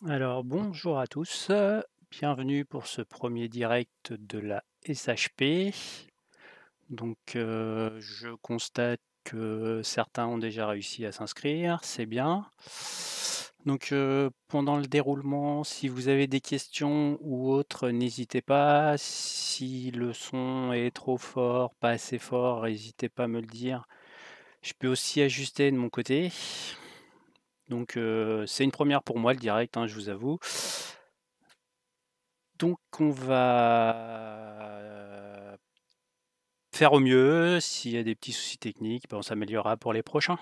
Alors bonjour à tous, bienvenue pour ce premier direct de la SHP. Donc je constate que certains ont déjà réussi à s'inscrire, c'est bien. Donc pendant le déroulement, si vous avez des questions ou autres, n'hésitez pas. Si le son est trop fort, pas assez fort, n'hésitez pas à me le dire. Je peux aussi ajuster de mon côté. Donc c'est une première pour moi le direct, hein, je vous avoue. Donc on va faire au mieux. S'il y a des petits soucis techniques, on s'améliorera pour les prochains.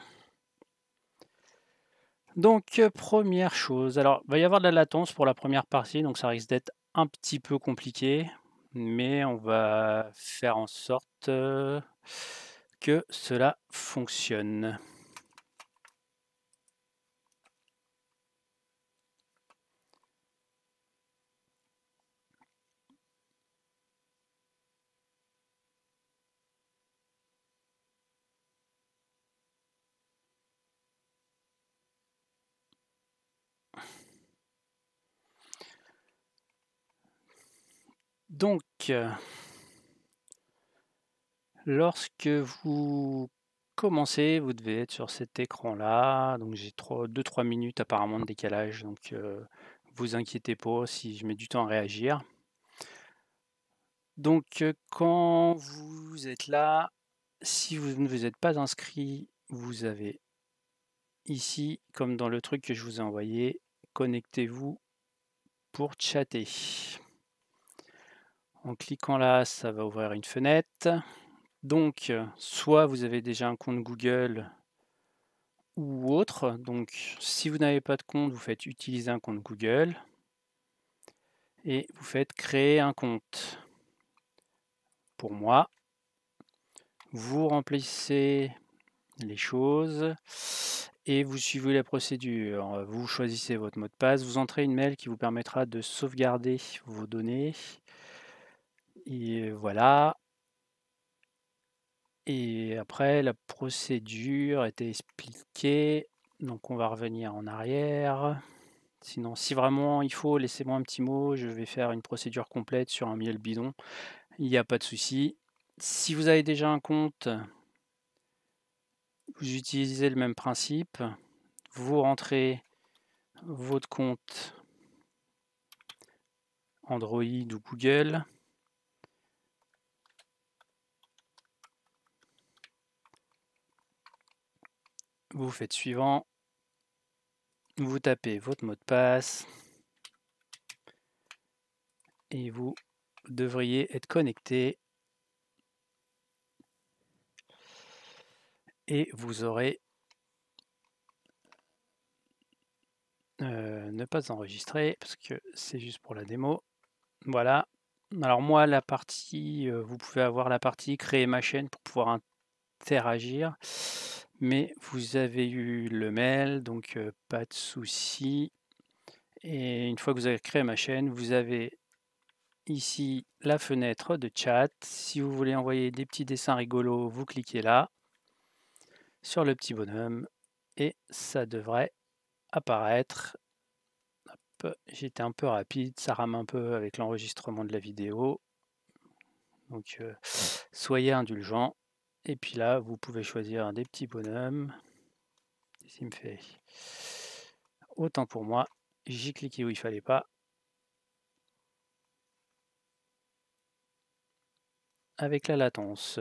Donc, 1re chose, alors il va y avoir de la latence pour la première partie, donc ça risque d'être un petit peu compliqué, mais on va faire en sorte, que cela fonctionne. Donc lorsque vous commencez, vous devez être sur cet écran-là, donc j'ai 2-3 minutes apparemment de décalage, donc vous inquiétez pas si je mets du temps à réagir. Donc quand vous êtes là, si vous ne vous êtes pas inscrit, vous avez ici, comme dans le truc que je vous ai envoyé, connectez-vous pour chatter. En cliquant là, ça va ouvrir une fenêtre. Donc, soit vous avez déjà un compte Google ou autre. Donc, si vous n'avez pas de compte, vous faites utiliser un compte Google et vous faites créer un compte. Pour moi, vous remplissez les choses et vous suivez la procédure. Vous choisissez votre mot de passe, vous entrez une mail qui vous permettra de sauvegarder vos données. Et voilà. Et après, la procédure était expliquée. Donc, on va revenir en arrière. Sinon, si vraiment il faut, laissez-moi un petit mot. Je vais faire une procédure complète sur un miel bidon. Il n'y a pas de souci. Si vous avez déjà un compte, vous utilisez le même principe. Vous rentrez votre compte Android ou Google. Vous faites suivant. Vous tapez votre mot de passe. Et vous devriez être connecté. Et vous aurez ne pas enregistrer parce que c'est juste pour la démo. Voilà. Alors moi, la partie, vous pouvez avoir la partie créer ma chaîne pour pouvoir interagir, mais vous avez eu le mail, donc pas de souci. Et une fois que vous avez créé ma chaîne, vous avez ici la fenêtre de chat. Si vous voulez envoyer des petits dessins rigolos, vous cliquez là sur le petit bonhomme et ça devrait apparaître. J'étais un peu rapide, ça rame un peu avec l'enregistrement de la vidéo. Donc soyez indulgents. Et puis là, vous pouvez choisir un des petits bonhommes. Il me fait autant pour moi. J'ai cliqué où il fallait pas. Avec la latence.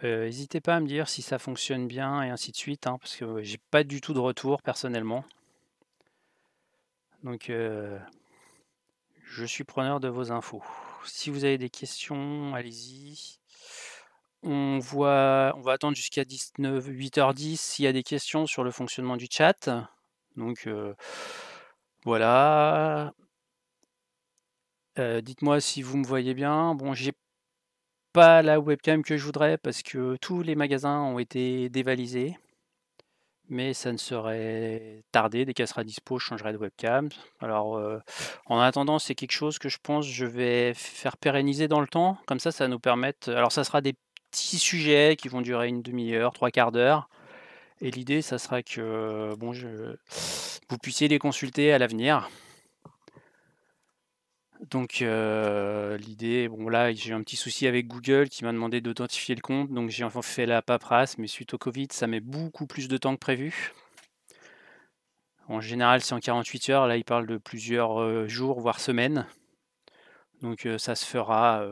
N'hésitez pas à me dire si ça fonctionne bien et ainsi de suite, hein, parce que j'ai pas du tout de retour personnellement. Donc je suis preneur de vos infos. Si vous avez des questions, allez-y. On va attendre jusqu'à 8h10 s'il y a des questions sur le fonctionnement du chat. Donc voilà. Dites-moi si vous me voyez bien. Bon, j'ai pas la webcam que je voudrais parce que tous les magasins ont été dévalisés. Mais ça ne saurait tarder, dès qu'elle sera dispo, je changerai de webcam. Alors, en attendant, c'est quelque chose que je pense je vais faire pérenniser dans le temps. Comme ça nous permettre alors ça sera des petits sujets qui vont durer une demi-heure, 3/4 d'heure. Et l'idée, ça sera que bon, vous puissiez les consulter à l'avenir. Donc l'idée, bon là, j'ai eu un petit souci avec Google qui m'a demandé d'authentifier le compte, donc j'ai enfin fait la paperasse, mais suite au Covid, ça met beaucoup plus de temps que prévu. En général, c'est en 48 heures, là, il parle de plusieurs jours, voire semaines. Donc ça se fera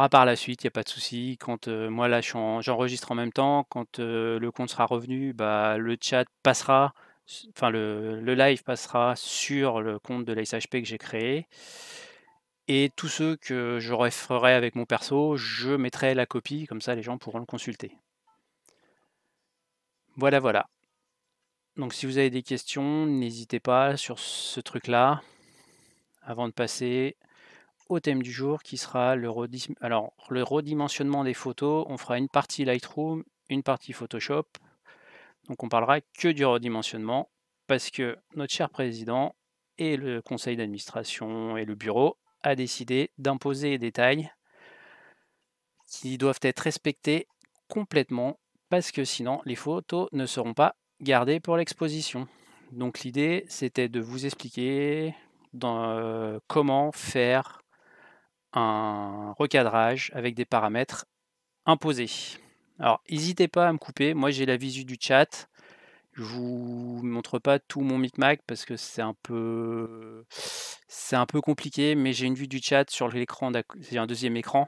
par la suite, il y a pas de souci. Quand, moi là, j'enregistre en même temps. Quand, le compte sera revenu, bah, le chat passera, enfin le live passera sur le compte de l'ASHP que j'ai créé et tous ceux que je referai avec mon perso, je mettrai la copie, comme ça les gens pourront le consulter. Voilà, voilà. Donc si vous avez des questions, n'hésitez pas sur ce truc-là, avant de passer au thème du jour qui sera le redimensionnement des photos. On fera une partie Lightroom, une partie Photoshop. Donc on parlera que du redimensionnement parce que notre cher président et le conseil d'administration et le bureau a décidé d'imposer des tailles qui doivent être respectées complètement parce que sinon les photos ne seront pas gardées pour l'exposition. Donc l'idée c'était de vous expliquer comment faire un recadrage avec des paramètres imposés. Alors, n'hésitez pas à me couper. Moi, j'ai la visu du chat. Je vous montre pas tout mon micmac parce que c'est un peu compliqué, mais j'ai une vue du chat sur l'écran. C'est un deuxième écran.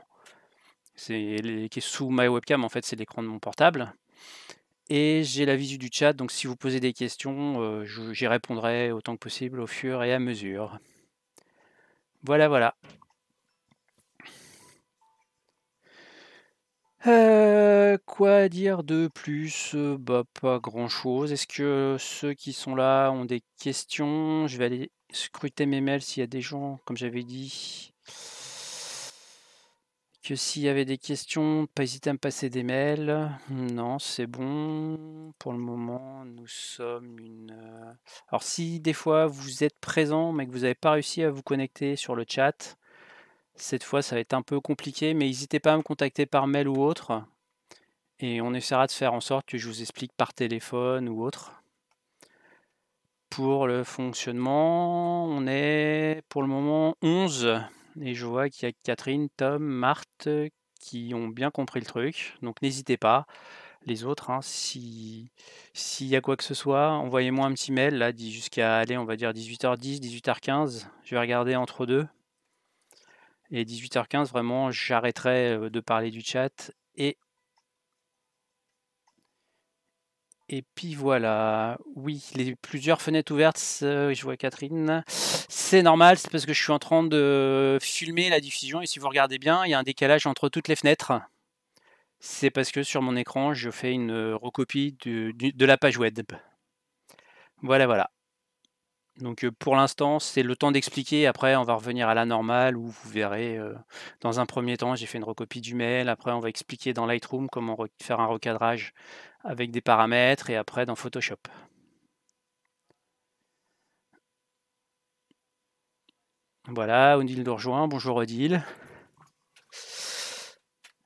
Qui est sous ma webcam. En fait, c'est l'écran de mon portable. Et j'ai la visu du chat. Donc, si vous posez des questions, j'y répondrai autant que possible au fur et à mesure. Voilà, voilà. Quoi dire de plus? Bah, pas grand-chose. Est-ce que ceux qui sont là ont des questions? Je vais aller scruter mes mails s'il y a des gens, comme j'avais dit, que s'il y avait des questions, pas hésiter à me passer des mails. Non, c'est bon. Pour le moment, nous sommes alors si des fois vous êtes présent, mais que vous n'avez pas réussi à vous connecter sur le chat, cette fois ça va être un peu compliqué, mais n'hésitez pas à me contacter par mail ou autre. Et on essaiera de faire en sorte que je vous explique par téléphone ou autre. Pour le fonctionnement, on est pour le moment 11. Et je vois qu'il y a Catherine, Tom, Marthe qui ont bien compris le truc. Donc n'hésitez pas. Les autres, hein, s'il y a quoi que ce soit, envoyez-moi un petit mail là, jusqu'à aller, on va dire 18h10, 18h15. Je vais regarder entre deux. Et 18h15, vraiment, j'arrêterai de parler du chat et puis voilà, oui, plusieurs fenêtres ouvertes, je vois Catherine. C'est normal, c'est parce que je suis en train de filmer la diffusion et si vous regardez bien, il y a un décalage entre toutes les fenêtres. C'est parce que sur mon écran, je fais une recopie de la page web. Voilà, voilà. Donc pour l'instant, c'est le temps d'expliquer. Après, on va revenir à la normale où vous verrez, dans un premier temps, j'ai fait une recopie du mail. Après, on va expliquer dans Lightroom comment faire un recadrage avec des paramètres et après dans Photoshop. Voilà, Odile nous rejoint. Bonjour Odile.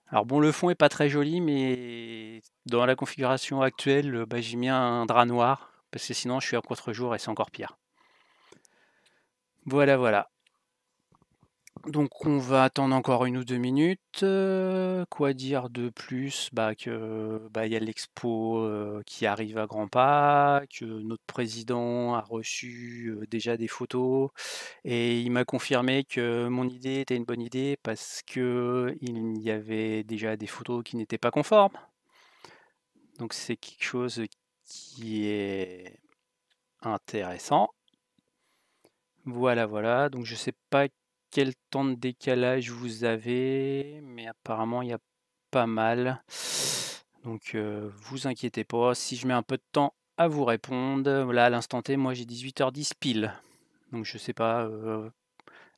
Alors bon, le fond est pas très joli, mais dans la configuration actuelle, bah, j'ai mis un drap noir parce que sinon je suis à contre-jour et c'est encore pire. Voilà, voilà. Donc on va attendre encore 1 ou 2 minutes. Quoi dire de plus? Bah que il y a l'expo qui arrive à grands pas, que notre président a reçu déjà des photos et il m'a confirmé que mon idée était une bonne idée parce que il y avait déjà des photos qui n'étaient pas conformes. Donc c'est quelque chose qui est intéressant. Voilà, voilà. Donc je sais pas quel temps de décalage vous avez, mais apparemment il y a pas mal. Donc vous inquiétez pas, si je mets un peu de temps à vous répondre, là à l'instant T, moi j'ai 18h10 pile. Donc je sais pas,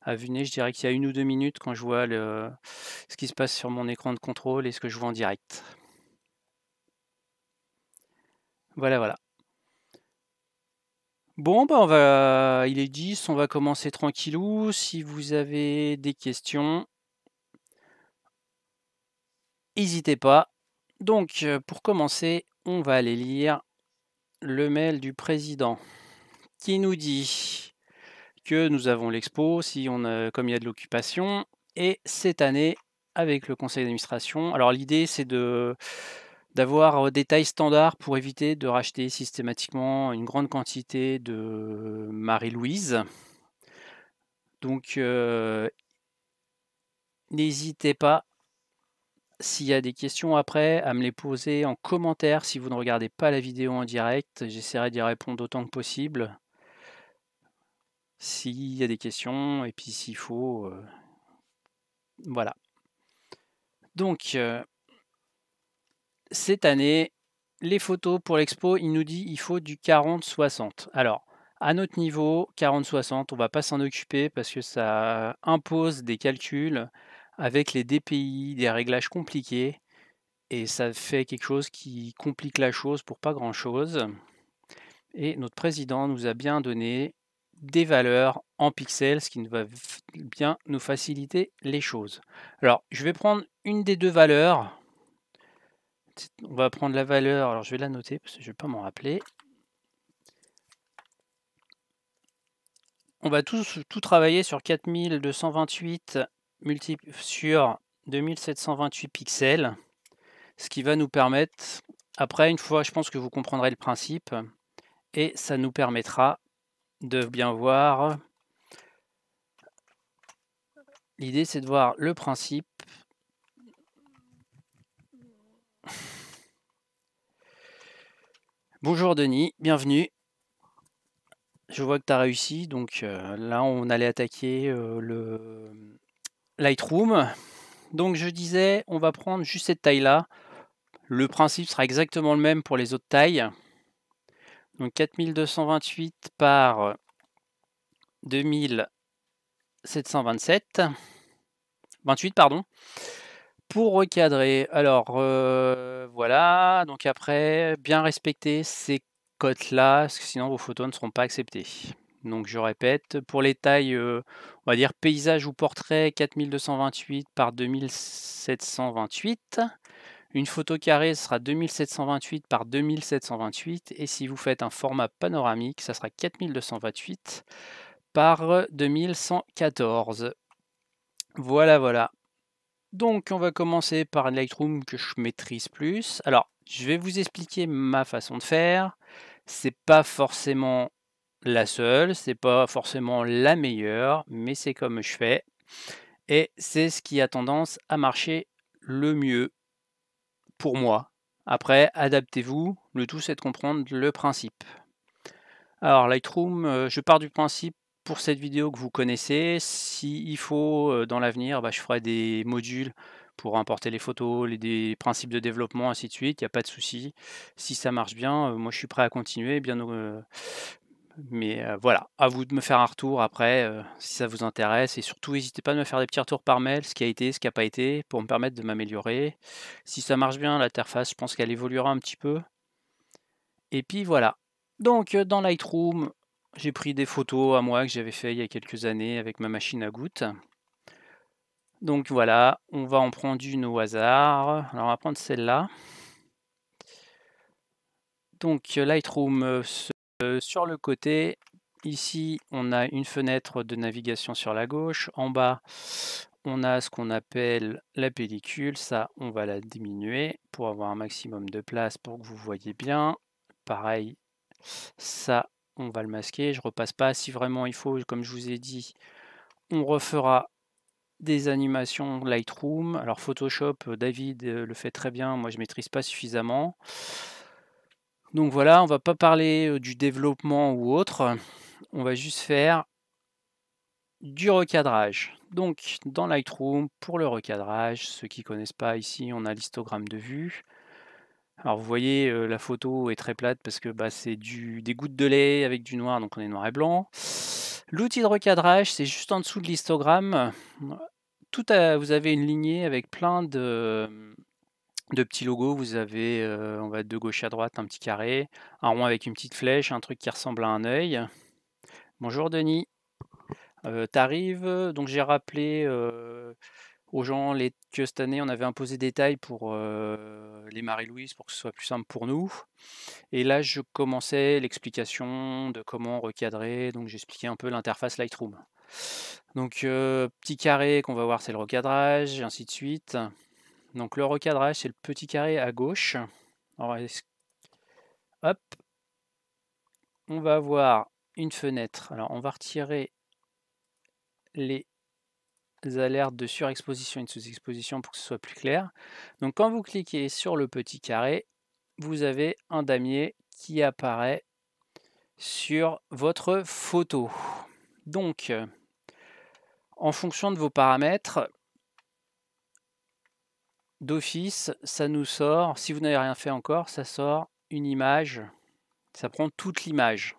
à vue de nez, je dirais qu'il y a 1 ou 2 minutes quand je vois ce qui se passe sur mon écran de contrôle et ce que je vois en direct. Voilà, voilà. Bon, bah il est 10, on va commencer tranquillou. Si vous avez des questions, n'hésitez pas. Donc, pour commencer, on va aller lire le mail du président qui nous dit que nous avons l'expo comme il y a de l'occupation, et cette année avec le conseil d'administration. Alors l'idée c'est d'avoir des tailles standards pour éviter de racheter systématiquement une grande quantité de Marie-Louise. Donc n'hésitez pas, s'il y a des questions après, à me les poser en commentaire si vous ne regardez pas la vidéo en direct. J'essaierai d'y répondre autant que possible s'il y a des questions, et puis s'il faut, voilà. Donc cette année, les photos pour l'expo, il nous dit il faut du 40-60. Alors, à notre niveau, 40-60, on ne va pas s'en occuper parce que ça impose des calculs avec les DPI, des réglages compliqués, et ça fait quelque chose qui complique la chose pour pas grand-chose. Et notre président nous a bien donné des valeurs en pixels, ce qui va bien nous faciliter les choses. Alors, je vais prendre une des deux valeurs. On va prendre la valeur, alors je vais la noter parce que je ne vais pas m'en rappeler. On va tout travailler sur 4228 sur 2728 pixels, ce qui va nous permettre, après une fois, je pense que vous comprendrez le principe, et ça nous permettra de bien voir. L'idée c'est de voir le principe. Bonjour Denis, bienvenue. Je vois que tu as réussi, donc là on allait attaquer le Lightroom. Donc je disais, on va prendre juste cette taille-là. Le principe sera exactement le même pour les autres tailles. Donc 4228 par 2727. 28, pardon. Pour recadrer, alors voilà, donc après, bien respecter ces cotes-là, parce que sinon vos photos ne seront pas acceptées. Donc je répète, pour les tailles, on va dire paysage ou portrait, 4228 par 2728. Une photo carrée sera 2728 par 2728, et si vous faites un format panoramique, ça sera 4228 par 2114. Voilà, voilà. Donc on va commencer par Lightroom que je maîtrise plus. Alors, je vais vous expliquer ma façon de faire. C'est pas forcément la seule, c'est pas forcément la meilleure, mais c'est comme je fais. Et c'est ce qui a tendance à marcher le mieux pour moi. Après, adaptez-vous, le tout c'est de comprendre le principe. Alors Lightroom, je pars du principe pour cette vidéo que vous connaissez. S'il faut dans l'avenir, je ferai des modules pour importer les photos, des principes de développement, ainsi de suite, il n'y a pas de souci. Si ça marche bien, moi je suis prêt à continuer, mais voilà, à vous de me faire un retour après, si ça vous intéresse, et surtout n'hésitez pas à me faire des petits retours par mail, ce qui a été, ce qui n'a pas été, pour me permettre de m'améliorer. Si ça marche bien, l'interface, je pense qu'elle évoluera un petit peu. Et puis voilà. Donc dans Lightroom, j'ai pris des photos à moi que j'avais fait il y a quelques années avec ma machine à gouttes. Donc voilà, on va en prendre une au hasard. Alors on va prendre celle-là. Donc Lightroom, sur le côté, ici on a une fenêtre de navigation sur la gauche. En bas, on a ce qu'on appelle la pellicule. Ça, on va la diminuer pour avoir un maximum de place pour que vous voyez bien. Pareil, ça, on va le masquer. Je repasse pas. Si vraiment il faut, comme je vous ai dit, on refera des animations Lightroom. Alors Photoshop, David le fait très bien. Moi, je maîtrise pas suffisamment. Donc voilà, on va pas parler du développement ou autre. On va juste faire du recadrage. Donc dans Lightroom, pour le recadrage, ceux qui connaissent pas, ici on a l'histogramme de vue. Alors vous voyez, la photo est très plate parce que c'est des gouttes de lait avec du noir, donc on est noir et blanc. L'outil de recadrage, c'est juste en dessous de l'histogramme. Vous avez une lignée avec plein de petits logos. Vous avez, on va de gauche à droite, un petit carré, un rond avec une petite flèche, un truc qui ressemble à un œil. Bonjour Denis. T'arrives, donc j'ai rappelé aux gens que cette année, on avait imposé des tailles pour les Marie-Louise pour que ce soit plus simple pour nous. Et là, je commençais l'explication de comment recadrer, donc j'expliquais un peu l'interface Lightroom. Donc, petit carré qu'on va voir, c'est le recadrage, et ainsi de suite. Donc le recadrage, c'est le petit carré à gauche. Alors, hop, on va avoir une fenêtre. Alors, on va retirer les alertes de surexposition et de sous-exposition pour que ce soit plus clair. Donc quand vous cliquez sur le petit carré, vous avez un damier qui apparaît sur votre photo. Donc, en fonction de vos paramètres, d'office, ça nous sort, si vous n'avez rien fait encore, ça sort une image, ça prend toute l'image.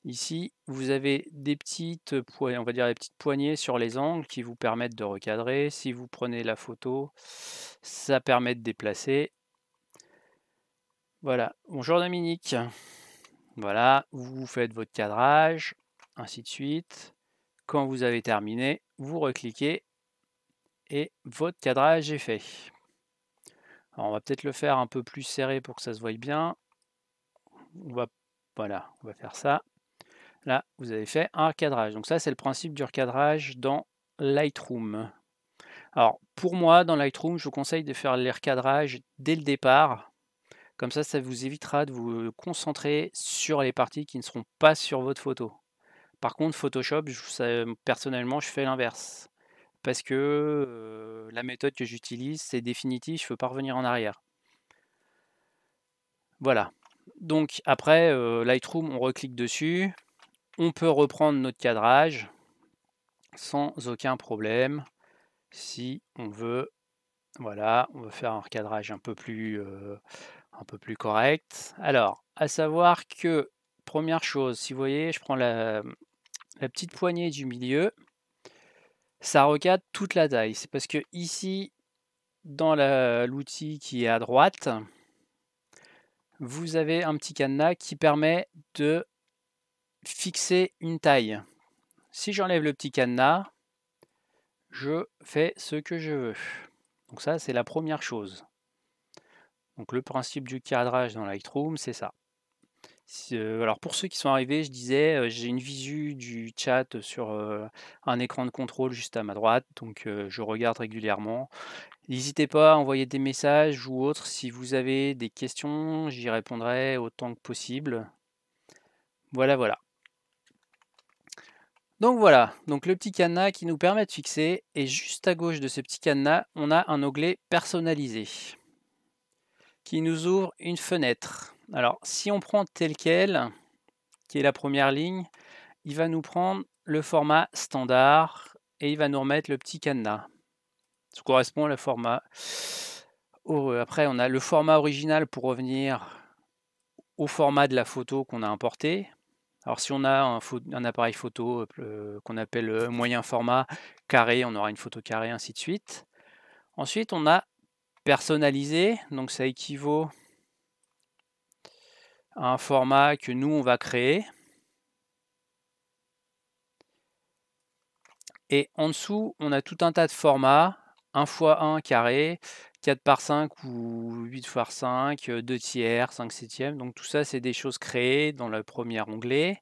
Ici, vous avez des petites on va dire des petites poignées sur les angles qui vous permettent de recadrer. Si vous prenez la photo, ça permet de déplacer. Voilà, bonjour Dominique. Voilà, vous faites votre cadrage, ainsi de suite. Quand vous avez terminé, vous recliquez et votre cadrage est fait. Alors on va peut-être le faire un peu plus serré pour que ça se voie bien. Voilà, on va faire ça. Là, vous avez fait un recadrage. Donc ça, c'est le principe du recadrage dans Lightroom. Alors, pour moi, dans Lightroom, je vous conseille de faire les recadrages dès le départ. Comme ça vous évitera de vous concentrer sur les parties qui ne seront pas sur votre photo. Par contre, Photoshop, personnellement, je fais l'inverse. Parce que la méthode que j'utilise, c'est définitif, je ne peux pas revenir en arrière. Voilà. Donc après, Lightroom, on reclique dessus. On peut reprendre notre cadrage sans aucun problème. Si on veut, voilà, on veut faire un recadrage un peu plus correct. Alors, à savoir que, première chose, si vous voyez, je prends la petite poignée du milieu, ça recadre toute la taille. C'est parce que ici, dans l'outil qui est à droite, vous avez un petit cadenas qui permet de fixer une taille. Si j'enlève le petit cadenas, je fais ce que je veux. Donc ça, c'est la première chose. Donc le principe du cadrage dans Lightroom, c'est ça. Alors pour ceux qui sont arrivés, je disais, j'ai une visu du chat sur un écran de contrôle juste à ma droite, donc je regarde régulièrement. N'hésitez pas à envoyer des messages ou autres si vous avez des questions, j'y répondrai autant que possible. Voilà, voilà. Donc voilà, donc le petit cadenas qui nous permet de fixer, et juste à gauche de ce petit cadenas, on a un onglet personnalisé qui nous ouvre une fenêtre. Alors si on prend tel quel, qui est la première ligne, il va nous prendre le format standard et il va nous remettre le petit cadenas. Ça correspond au format. Après, on a le format original pour revenir au format de la photo qu'on a importé. Alors si on a un appareil photo qu'on appelle moyen format carré, on aura une photo carrée, ainsi de suite. Ensuite, on a personnalisé, donc ça équivaut à un format que nous, on va créer. Et en dessous, on a tout un tas de formats, 1 x 1 carré, 4 par 5 ou 8 x 5, 2 tiers, 5 septièmes. Donc tout ça, c'est des choses créées dans le premier onglet.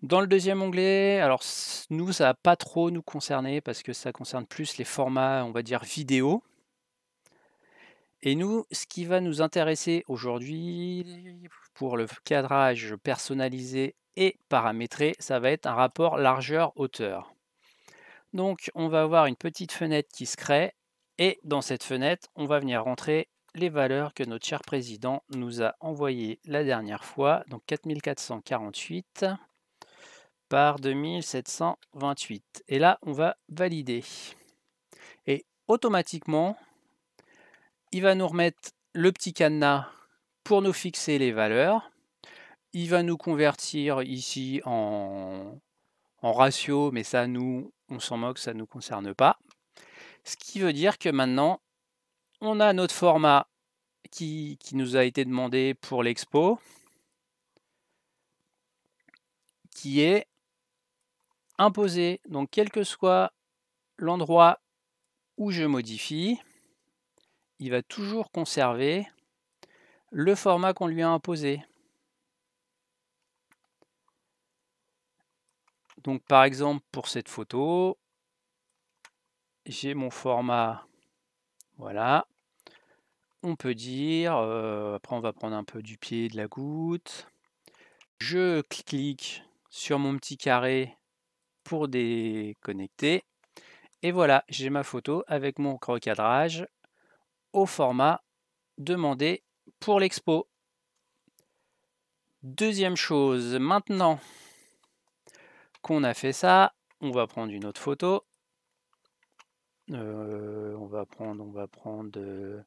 Dans le deuxième onglet, alors nous, ça va pas trop nous concerner parce que ça concerne plus les formats, on va dire, vidéo. Et nous, ce qui va nous intéresser aujourd'hui pour le cadrage personnalisé et paramétré, ça va être un rapport largeur-hauteur. Donc on va avoir une petite fenêtre qui se crée et dans cette fenêtre, on va venir rentrer les valeurs que notre cher président nous a envoyées la dernière fois, donc 4448 par 2728. Et là, on va valider. Et automatiquement, il va nous remettre le petit cadenas pour nous fixer les valeurs. Il va nous convertir ici en ratio, mais ça, nous, on s'en moque, ça ne nous concerne pas. Ce qui veut dire que maintenant, on a notre format qui nous a été demandé pour l'expo, qui est imposé. Donc, quel que soit l'endroit où je modifie, il va toujours conserver le format qu'on lui a imposé. Donc par exemple pour cette photo, j'ai mon format, voilà. On peut dire, après on va prendre un peu du pied de la goutte. Je clique sur mon petit carré pour déconnecter. Et voilà, j'ai ma photo avec mon recadrage au format demandé pour l'expo. Deuxième chose, maintenant qu'on a fait ça, on va prendre une autre photo. On va prendre,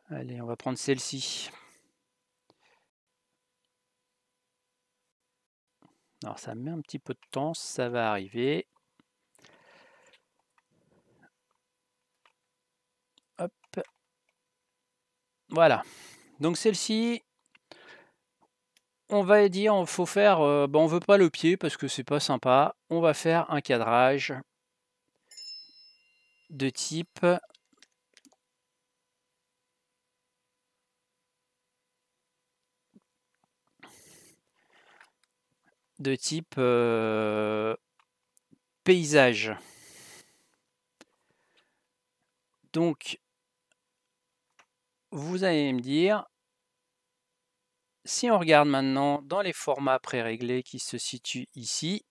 allez, on va prendre celle-ci. Alors ça met un petit peu de temps, ça va arriver. Hop. Voilà. Donc celle-ci, on va dire, il faut faire, on veut pas le pied parce que c'est pas sympa. On va faire un cadrage de type paysage. Donc, vous allez me dire, si on regarde maintenant dans les formats préréglés qui se situent ici,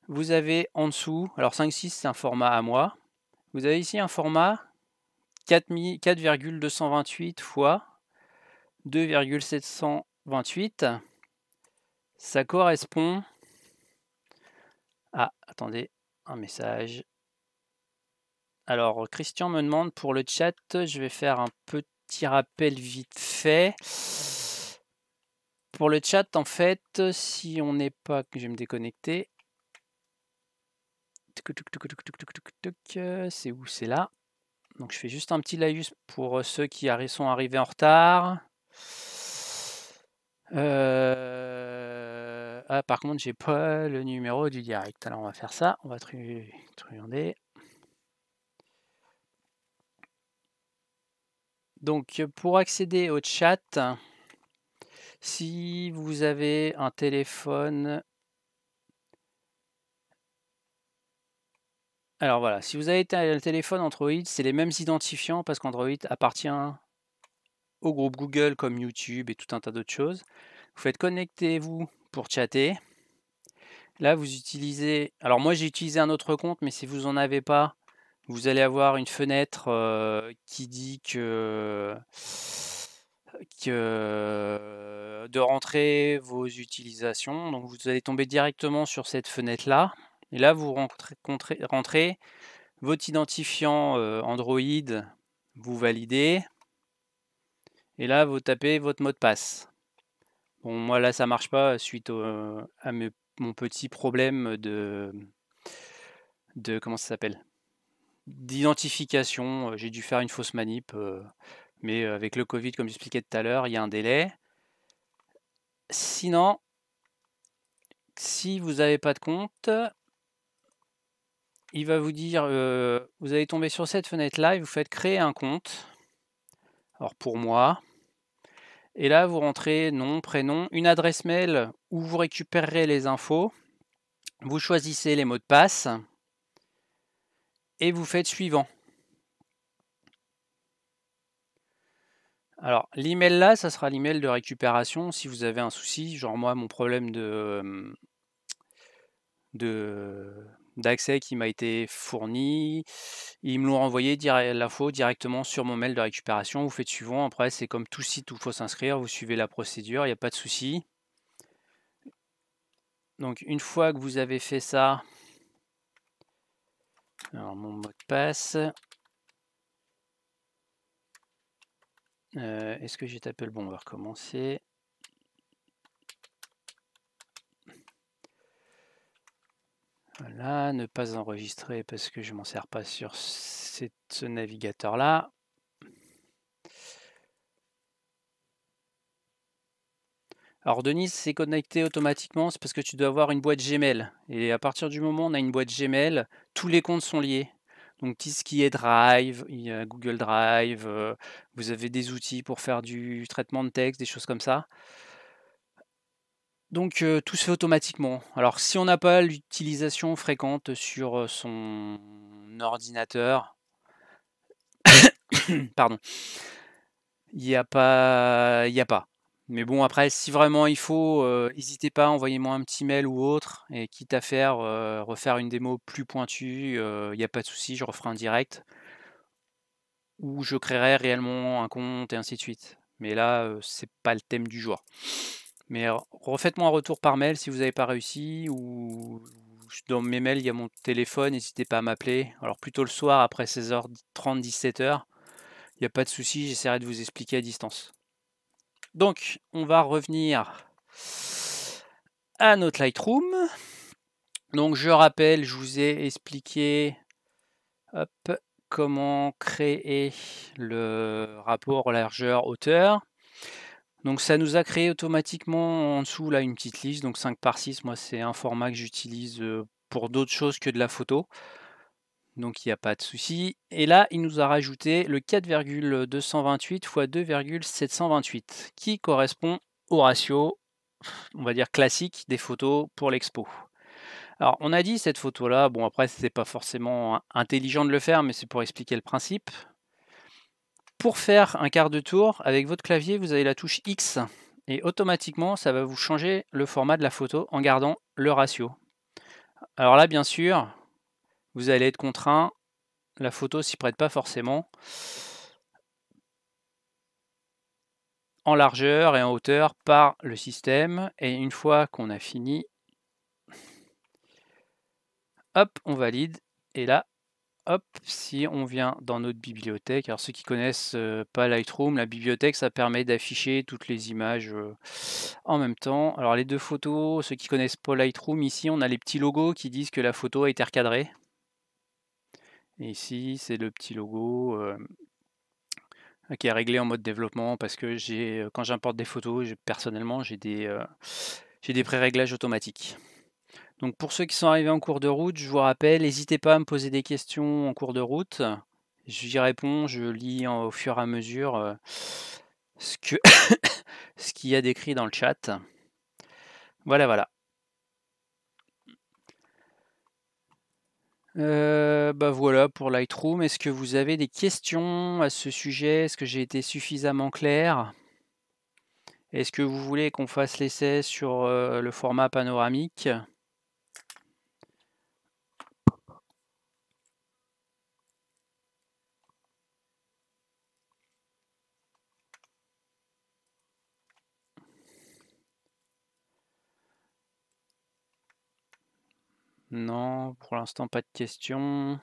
vous avez en dessous, alors 5.6 c'est un format à moi, vous avez ici un format 4,228 x 2,728. Ça correspond à, attendez, un message. Alors, Christian me demande pour le chat, je vais faire un petit rappel vite fait. Pour le chat, en fait, si on n'est pas... Je vais me déconnecter. C'est où? C'est là. Donc, je fais juste un petit laïus pour ceux qui sont arrivés en retard. Ah, par contre, j'ai pas le numéro du direct. Alors, on va faire ça. On va truander. Donc, pour accéder au chat, si vous avez un téléphone... Alors voilà, si vous avez un téléphone Android, c'est les mêmes identifiants parce qu'Android appartient au groupe Google comme YouTube et tout un tas d'autres choses. Vous faites connectez-vous pour chatter. Là, vous utilisez... Alors moi, j'ai utilisé un autre compte, mais si vous n'en avez pas, vous allez avoir une fenêtre qui dit que de rentrer vos utilisations. Donc vous allez tomber directement sur cette fenêtre-là. Et là, vous rentrez votre identifiant Android, vous validez. Et là, vous tapez votre mot de passe. Bon, moi là, ça marche pas suite à mon petit problème de comment ça s'appelle? D'identification. J'ai dû faire une fausse manip. Mais avec le Covid, comme j'expliquais tout à l'heure, il y a un délai. Sinon, si vous n'avez pas de compte, il va vous dire, vous allez tomber sur cette fenêtre-là et vous faites créer un compte. Alors pour moi, et là vous rentrez nom, prénom, une adresse mail où vous récupérerez les infos. Vous choisissez les mots de passe et vous faites suivant. Alors l'email là, ça sera l'email de récupération si vous avez un souci, genre moi mon problème d'accès qui m'a été fourni. Ils me l'ont renvoyé l'info directement sur mon mail de récupération. Vous faites suivant. Après, c'est comme tout site où il faut s'inscrire. Vous suivez la procédure, il n'y a pas de souci. Donc, une fois que vous avez fait ça, alors mon mot de passe. Est-ce que j'ai tapé le bon? On va recommencer. Voilà, ne pas enregistrer parce que je ne m'en sers pas sur ce navigateur-là. Alors Denise, c'est connecté automatiquement, c'est parce que tu dois avoir une boîte Gmail. Et à partir du moment où on a une boîte Gmail, tous les comptes sont liés. Donc tout ce qui est Drive, il y a Google Drive, vous avez des outils pour faire du traitement de texte, des choses comme ça. Donc tout se fait automatiquement. Alors si on n'a pas l'utilisation fréquente sur son ordinateur, pardon, il n'y a pas. Mais bon, après, si vraiment il faut, n'hésitez pas, envoyez-moi un petit mail ou autre, et quitte à faire refaire une démo plus pointue, il n'y a pas de souci, je referai un direct où je créerai réellement un compte et ainsi de suite. Mais là, c'est pas le thème du jour. Mais refaites-moi un retour par mail si vous n'avez pas réussi, ou dans mes mails, il y a mon téléphone, n'hésitez pas à m'appeler. Alors plutôt le soir après 16h30, 17h, il n'y a pas de souci, j'essaierai de vous expliquer à distance. Donc, on va revenir à notre Lightroom. Donc, je rappelle, je vous ai expliqué comment créer le rapport largeur-hauteur. Donc, ça nous a créé automatiquement en dessous là une petite liste, donc 5x6. Moi, c'est un format que j'utilise pour d'autres choses que de la photo. Donc, il n'y a pas de souci. Et là, il nous a rajouté le 4,228 x 2,728 qui correspond au ratio, on va dire classique, des photos pour l'expo. Alors, on a dit cette photo-là, bon après, c'est pas forcément intelligent de le faire, mais c'est pour expliquer le principe. Pour faire un quart de tour, avec votre clavier, vous avez la touche X, et automatiquement, ça va vous changer le format de la photo en gardant le ratio. Alors là, bien sûr, vous allez être contraint, la photo s'y prête pas forcément, en largeur et en hauteur par le système, et une fois qu'on a fini, hop, on valide, et là, hop, si on vient dans notre bibliothèque, alors ceux qui connaissent pas Lightroom, la bibliothèque, ça permet d'afficher toutes les images en même temps. Alors les deux photos, ceux qui connaissent pas Lightroom, ici on a les petits logos qui disent que la photo a été recadrée. Et ici c'est le petit logo qui est réglé en mode développement, parce que quand j'importe des photos, personnellement j'ai des pré-réglages automatiques. Donc pour ceux qui sont arrivés en cours de route, je vous rappelle, n'hésitez pas à me poser des questions en cours de route. J'y réponds, je lis au fur et à mesure ce qu'il y a d'écrit dans le chat. Voilà, voilà. Bah voilà pour Lightroom. Est-ce que vous avez des questions à ce sujet? Est-ce que j'ai été suffisamment clair? Est-ce que vous voulez qu'on fasse l'essai sur le format panoramique? Non, pour l'instant pas de questions.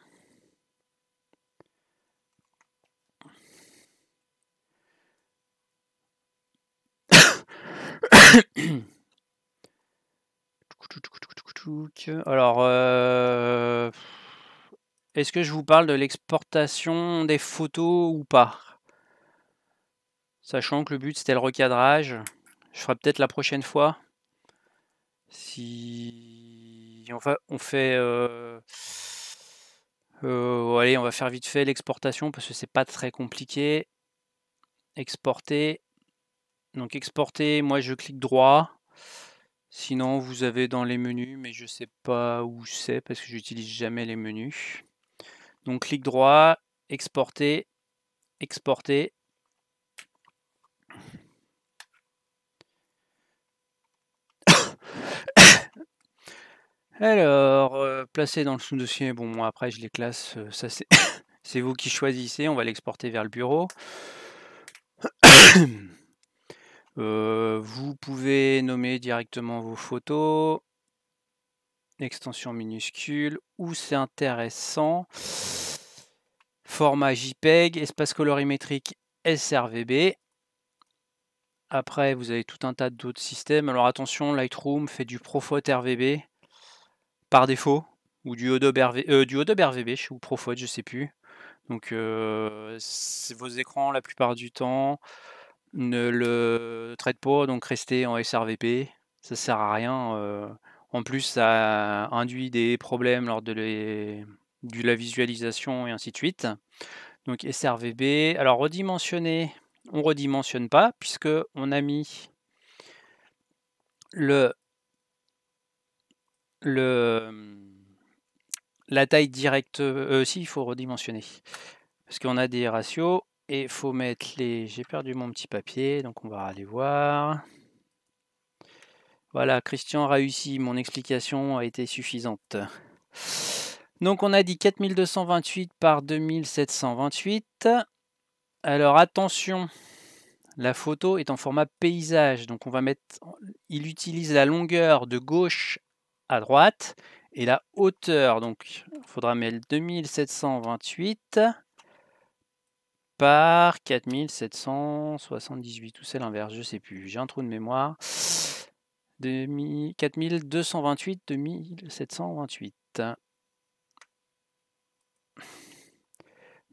Alors, est-ce que je vous parle de l'exportation des photos ou pas? Sachant que le but c'était le recadrage. Je ferai peut-être la prochaine fois. Si on fait allez, on va faire vite fait l'exportation parce que c'est pas très compliqué. Exporter. Donc exporter, moi je clique droit. Sinon vous avez dans les menus, mais je sais pas où c'est parce que j'utilise jamais les menus. Donc clic droit, exporter, exporter. Alors, placer dans le sous-dossier, bon moi après je les classe, ça c'est c'est vous qui choisissez, on va l'exporter vers le bureau. Vous pouvez nommer directement vos photos, extension minuscule, ou c'est intéressant, format JPEG, espace colorimétrique sRGB. Après, vous avez tout un tas d'autres systèmes. Alors attention, Lightroom fait du Profot RGB par défaut, ou du Adobe RGB ou Profot, je sais plus. Donc vos écrans, la plupart du temps, ne le traitent pas, donc restez en sRGB, ça sert à rien. En plus, ça induit des problèmes lors de la visualisation et ainsi de suite. Donc SRVB. Alors redimensionner, on redimensionne pas puisque on a mis la taille directe. Si, il faut redimensionner parce qu'on a des ratios et il faut mettre les. J'ai perdu mon petit papier, donc on va aller voir. Voilà, Christian a réussi, mon explication a été suffisante. Donc on a dit 4228 par 2728. Alors attention, la photo est en format paysage, donc on va mettre, il utilise la longueur de gauche à droite et la hauteur, donc il faudra mettre 2728 par 4778, ou c'est l'inverse, je sais plus, j'ai un trou de mémoire. 4228, 2728.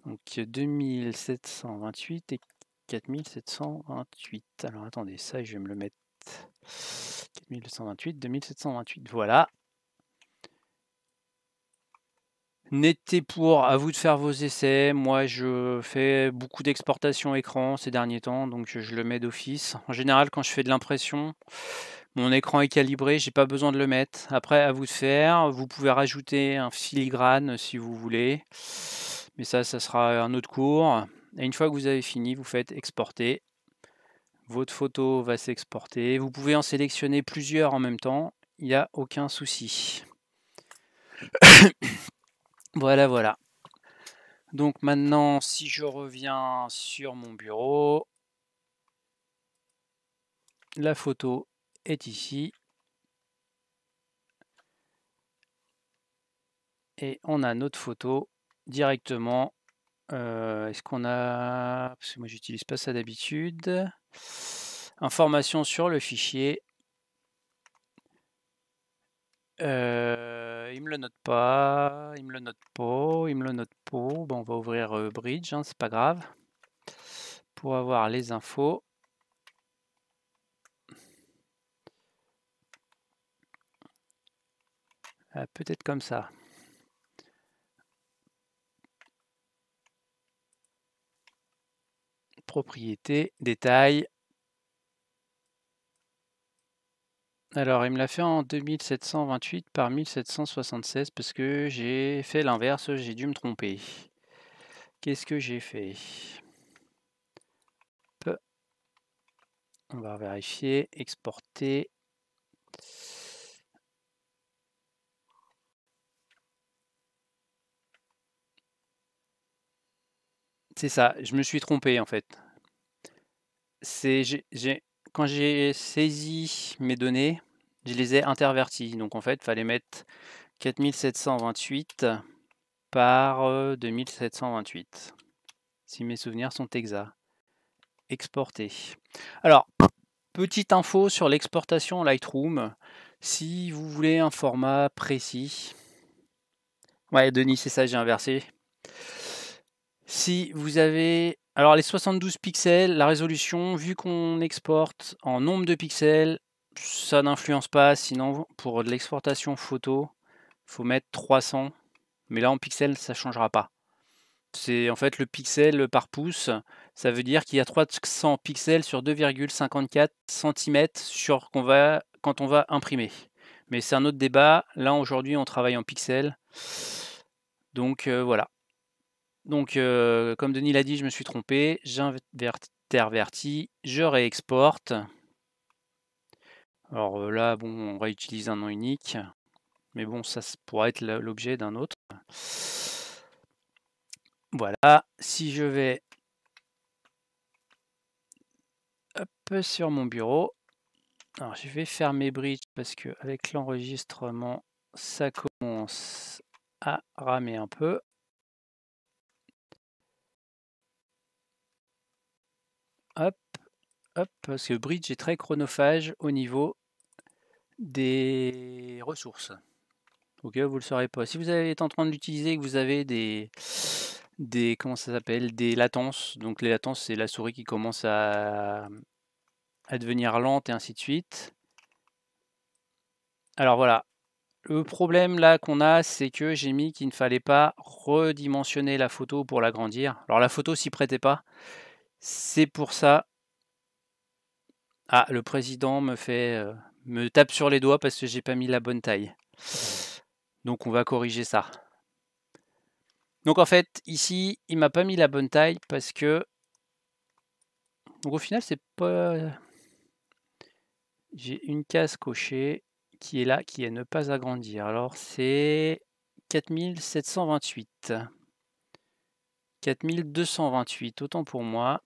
Donc 2728 et 4728. Alors attendez, ça je vais me le mettre. 4228, 2728, voilà. Netez pour, à vous de faire vos essais. Moi je fais beaucoup d'exportation écran ces derniers temps, donc je le mets d'office. En général quand je fais de l'impression, mon écran est calibré, j'ai pas besoin de le mettre. Après à vous de faire, vous pouvez rajouter un filigrane si vous voulez. Mais ça sera un autre cours. Et une fois que vous avez fini, vous faites exporter. Votre photo va s'exporter. Vous pouvez en sélectionner plusieurs en même temps. Il n'y a aucun souci. Voilà, voilà. Donc maintenant, si je reviens sur mon bureau, la photo est ici. Et on a notre photo directement. Est-ce qu'on a... Parce que moi, j'utilise pas ça d'habitude. Information sur le fichier. Il me le note pas, il me le note pas, il me le note pas. Bon, on va ouvrir Bridge, hein, c'est pas grave. Pour avoir les infos. Peut-être comme ça. Propriété, détail. Alors, il me l'a fait en 2728 par 1776 parce que j'ai fait l'inverse, j'ai dû me tromper. Qu'est-ce que j'ai fait? On va vérifier, exporter. C'est ça, je me suis trompé en fait. Quand j'ai saisi mes données, je les ai interverties. Donc en fait, il fallait mettre 4728 par 2728. Si mes souvenirs sont exacts. Exporter. Alors, petite info sur l'exportation Lightroom. Si vous voulez un format précis. Ouais, Denis, c'est ça, j'ai inversé. Si vous avez... Alors les 72 pixels, la résolution, vu qu'on exporte en nombre de pixels, ça n'influence pas. Sinon, pour de l'exportation photo, il faut mettre 300. Mais là, en pixels, ça ne changera pas. C'est en fait le pixel par pouce. Ça veut dire qu'il y a 300 pixels sur 2,54 cm quand on va imprimer. Mais c'est un autre débat. Là, aujourd'hui, on travaille en pixels. Donc voilà. Donc, comme Denis l'a dit, je me suis trompé. J'intervertis, je réexporte. Alors là, bon, on réutilise un nom unique. Mais bon, ça pourra être l'objet d'un autre. Voilà. Si je vais sur mon bureau, alors je vais fermer Bridge parce que avec l'enregistrement, ça commence à ramer un peu. Hop, hop, parce que Bridge est très chronophage au niveau des ressources. Ok, vous le saurez pas. Si vous êtes en train de l'utiliser et que vous avez des comment ça s'appelle, des latences. Donc les latences, c'est la souris qui commence à devenir lente et ainsi de suite. Alors voilà, Le problème là qu'on a, c'est que j'ai mis qu'il ne fallait pas redimensionner la photo pour l'agrandir. Alors la photo s'y prêtait pas. C'est pour ça. Ah, le président me tape sur les doigts parce que j'ai pas mis la bonne taille. Donc on va corriger ça. Donc en fait, ici, il m'a pas mis la bonne taille parce que. Donc au final, c'est pas. J'ai une case cochée qui est là, qui est ne pas agrandir. Alors c'est 4728. 4228, autant pour moi.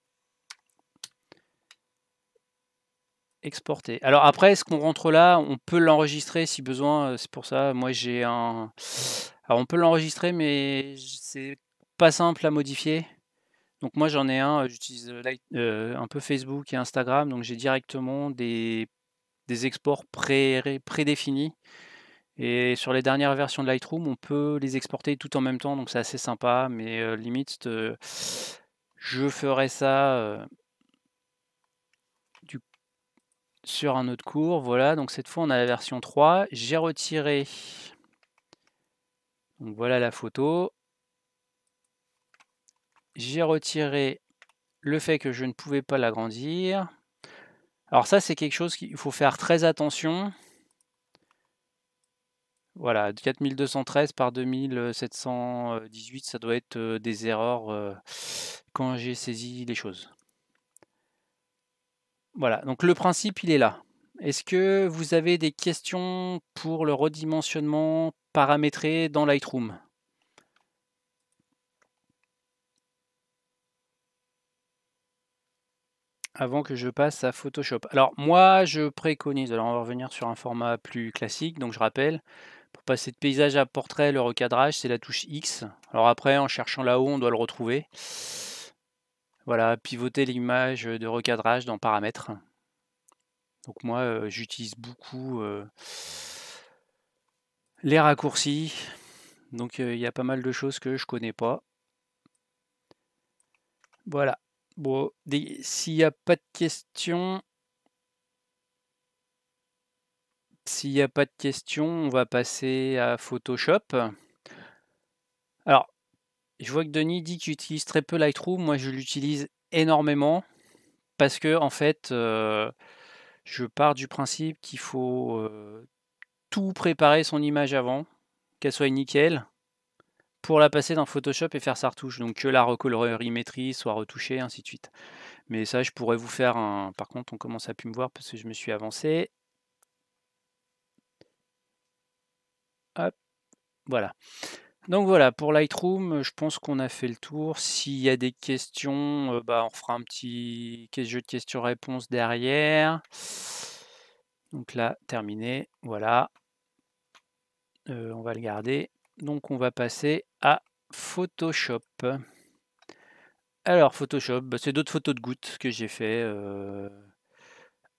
Exporter. Alors après, ce qu'on rentre là, on peut l'enregistrer si besoin. C'est pour ça, moi j'ai un. Alors on peut l'enregistrer, mais c'est pas simple à modifier. Donc moi j'en ai un, j'utilise un peu Facebook et Instagram, donc j'ai directement des exports prédéfinis. Et sur les dernières versions de Lightroom, on peut les exporter tout en même temps, donc c'est assez sympa, mais limite, je ferai ça sur un autre cours. Voilà, donc cette fois on a la version 3. J'ai retiré, donc voilà la photo. J'ai retiré le fait que je ne pouvais pas l'agrandir. Alors ça, c'est quelque chose qu'il faut faire très attention. Voilà, 4213 par 2718, ça doit être des erreurs quand j'ai saisi les choses. Voilà, donc le principe, il est là. Est-ce que vous avez des questions pour le redimensionnement paramétré dans Lightroom? Avant que je passe à Photoshop. Alors moi, je préconise, alors on va revenir sur un format plus classique, donc je rappelle, pour passer de paysage à portrait, le recadrage, c'est la touche X. Alors après, en cherchant là-haut, on doit le retrouver. Voilà, pivoter l'image de recadrage dans paramètres. Donc moi, j'utilise beaucoup les raccourcis. Donc il y a pas mal de choses que je connais pas. Voilà. Bon, s'il n'y a pas de questions, on va passer à Photoshop. Alors, je vois que Denis dit qu'il utilise très peu Lightroom. Moi, je l'utilise énormément parce que, en fait, je pars du principe qu'il faut tout préparer son image avant, qu'elle soit nickel, pour la passer dans Photoshop et faire sa retouche. Donc, que la recolorimétrie soit retouchée, ainsi de suite. Mais ça, je pourrais vous faire un. Par contre, on commence à plus me voir parce que je me suis avancé. Hop, voilà. Donc voilà, pour Lightroom, je pense qu'on a fait le tour. S'il y a des questions, on fera un petit jeu de questions-réponses derrière. Donc là, terminé. Voilà. On va le garder. Donc on va passer à Photoshop. Alors Photoshop, c'est d'autres photos de gouttes que j'ai fait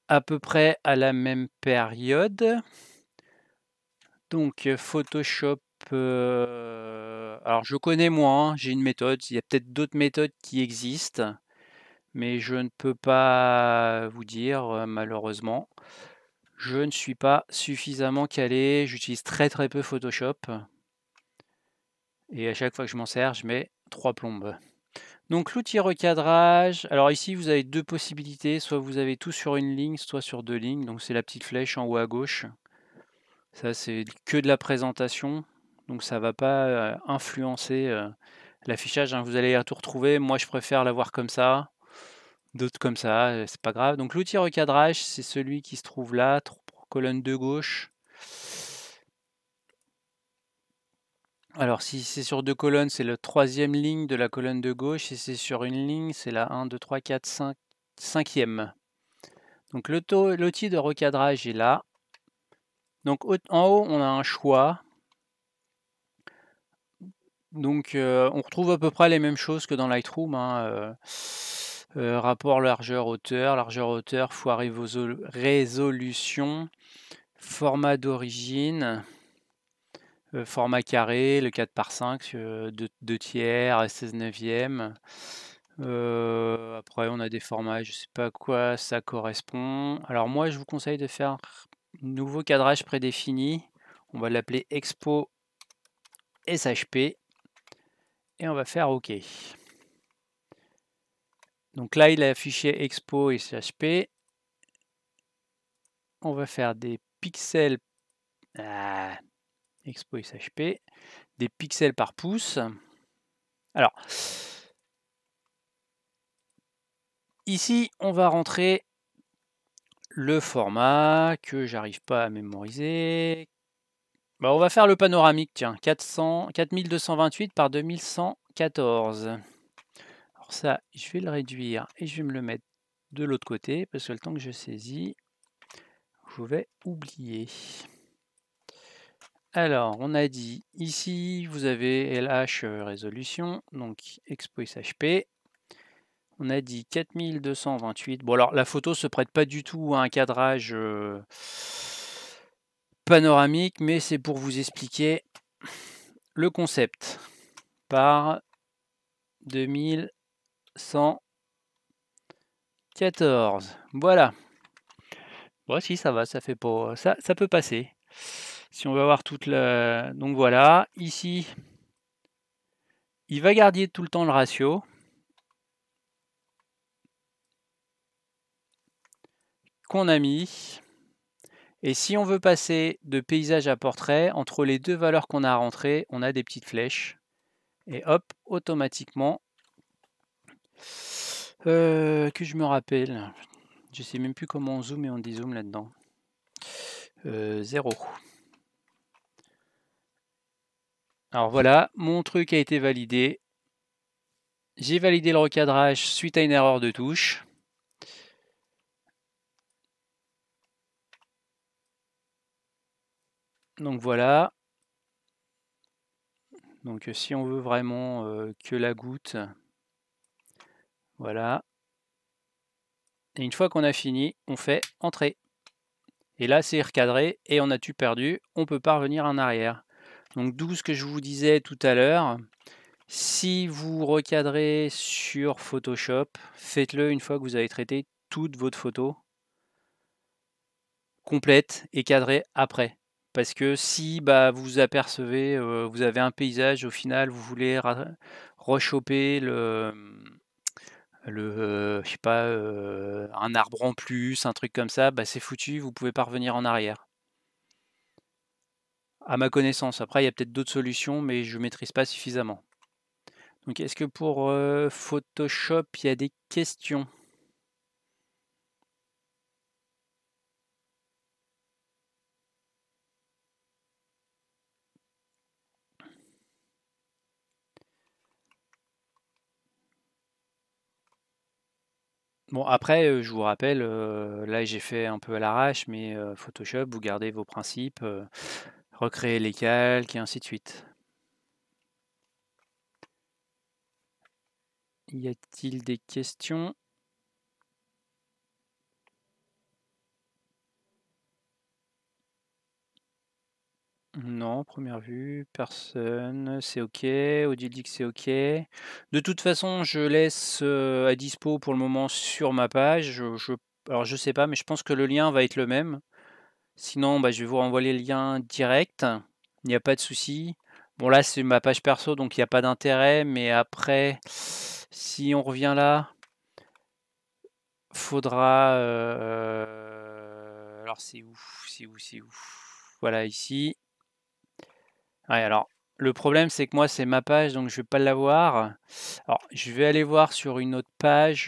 à peu près à la même période. Donc Photoshop, alors je connais moins, j'ai une méthode, il y a peut-être d'autres méthodes qui existent, mais je ne peux pas vous dire malheureusement. Je ne suis pas suffisamment calé, j'utilise très très peu Photoshop et à chaque fois que je m'en sers, je mets 3 plombes. Donc l'outil recadrage, alors ici vous avez deux possibilités, soit vous avez tout sur une ligne, soit sur deux lignes, donc c'est la petite flèche en haut à gauche. Ça, c'est que de la présentation, donc ça ne va pas influencer l'affichage, hein. Vous allez tout retrouver. Moi, je préfère l'avoir comme ça, d'autres comme ça, c'est pas grave. Donc l'outil recadrage, c'est celui qui se trouve là, colonne de gauche. Alors si c'est sur deux colonnes, c'est la troisième ligne de la colonne de gauche. Si c'est sur une ligne, c'est la 1, 2, 3, 4, 5, cinquième. Donc l'outil de recadrage est là. Donc en haut, on a un choix. Donc on retrouve à peu près les mêmes choses que dans Lightroom, hein, rapport largeur-hauteur fois résolution, format d'origine, format carré, le 4:5, 2 tiers, 16 neuvième. Après on a des formats, je ne sais pas à quoi ça correspond. Alors moi je vous conseille de faire nouveau cadrage prédéfini. On va l'appeler Expo SHP et on va faire OK. Donc là, il a affiché Expo SHP. On va faire des pixels, Expo SHP, des pixels par pouce. Alors, ici, on va rentrer le format que j'arrive pas à mémoriser. Bah, on va faire le panoramique, tiens, 4228 par 2114. Alors ça, je vais le réduire et je vais me le mettre de l'autre côté parce que le temps que je saisis, je vais oublier. Alors, on a dit ici, vous avez LH résolution, donc Expo SHP. On a dit 4228. Bon, alors la photo se prête pas du tout à un cadrage panoramique, mais c'est pour vous expliquer le concept par 2114. Voilà. Bon, si ça va, ça fait pas. Ça peut passer. Si on va voir toute la. Donc voilà, ici, il va garder tout le temps le ratio. Qu'on a mis. Et si on veut passer de paysage à portrait, entre les deux valeurs qu'on a rentrées, on a des petites flèches. Et hop, automatiquement, que je me rappelle, je sais même plus comment on zoome et on dézoome là-dedans. 0. Alors voilà, mon truc a été validé. J'ai validé le recadrage suite à une erreur de touche. Donc voilà. Donc si on veut vraiment que la goutte, voilà. Et une fois qu'on a fini, on fait entrer. Et là, c'est recadré et on a tout perdu. On ne peut pas revenir en arrière. Donc d'où ce que je vous disais tout à l'heure. Si vous recadrez sur Photoshop, faites-le une fois que vous avez traité toute votre photo complète et cadrée après. Parce que si vous apercevez, vous avez un paysage, au final, vous voulez rechoper je sais pas, un arbre en plus, un truc comme ça, c'est foutu, vous pouvez pas revenir en arrière. À ma connaissance, après il y a peut-être d'autres solutions, mais je maîtrise pas suffisamment. Donc est-ce que pour Photoshop, il y a des questions? Bon après, je vous rappelle, là j'ai fait un peu à l'arrache, mais Photoshop, vous gardez vos principes, recréer les calques et ainsi de suite. Y a-t-il des questions? Non, première vue, personne, c'est OK. Odile dit que c'est OK. De toute façon, je laisse à dispo pour le moment sur ma page. Alors je sais pas, mais je pense que le lien va être le même. Sinon, je vais vous renvoyer le lien direct. Il n'y a pas de souci. Bon, là, c'est ma page perso, donc il n'y a pas d'intérêt. Mais après, si on revient là, faudra. Alors, c'est où? C'est où? C'est où? Voilà, ici. Ouais, alors, le problème, c'est que moi, c'est ma page, donc je vais pas l'avoir. Alors, je vais aller voir sur une autre page.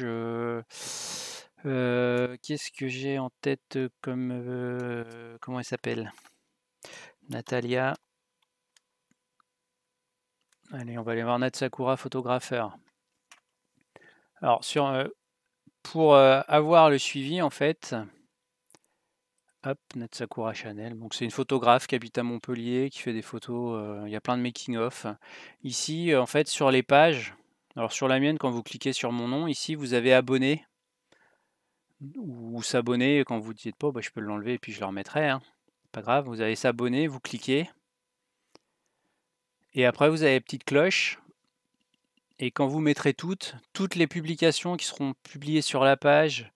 Qu'est-ce que j'ai en tête comme... comment elle s'appelle? Natalia. Allez, on va aller voir Nat Sakura, photographeur. Alors, pour avoir le suivi, en fait... Hop, Nat Sakura Chanel. Donc, c'est une photographe qui habite à Montpellier, qui fait des photos. Il y a plein de making-of. Ici, en fait, sur les pages... Alors, sur la mienne, quand vous cliquez sur mon nom, ici, vous avez abonné. Ou s'abonner, quand vous ne dites pas, je peux l'enlever et puis je le remettrai. Hein. Pas grave, vous allez s'abonner, vous cliquez. Et après, vous avez la petite cloche. Et quand vous mettrez toutes les publications qui seront publiées sur la page.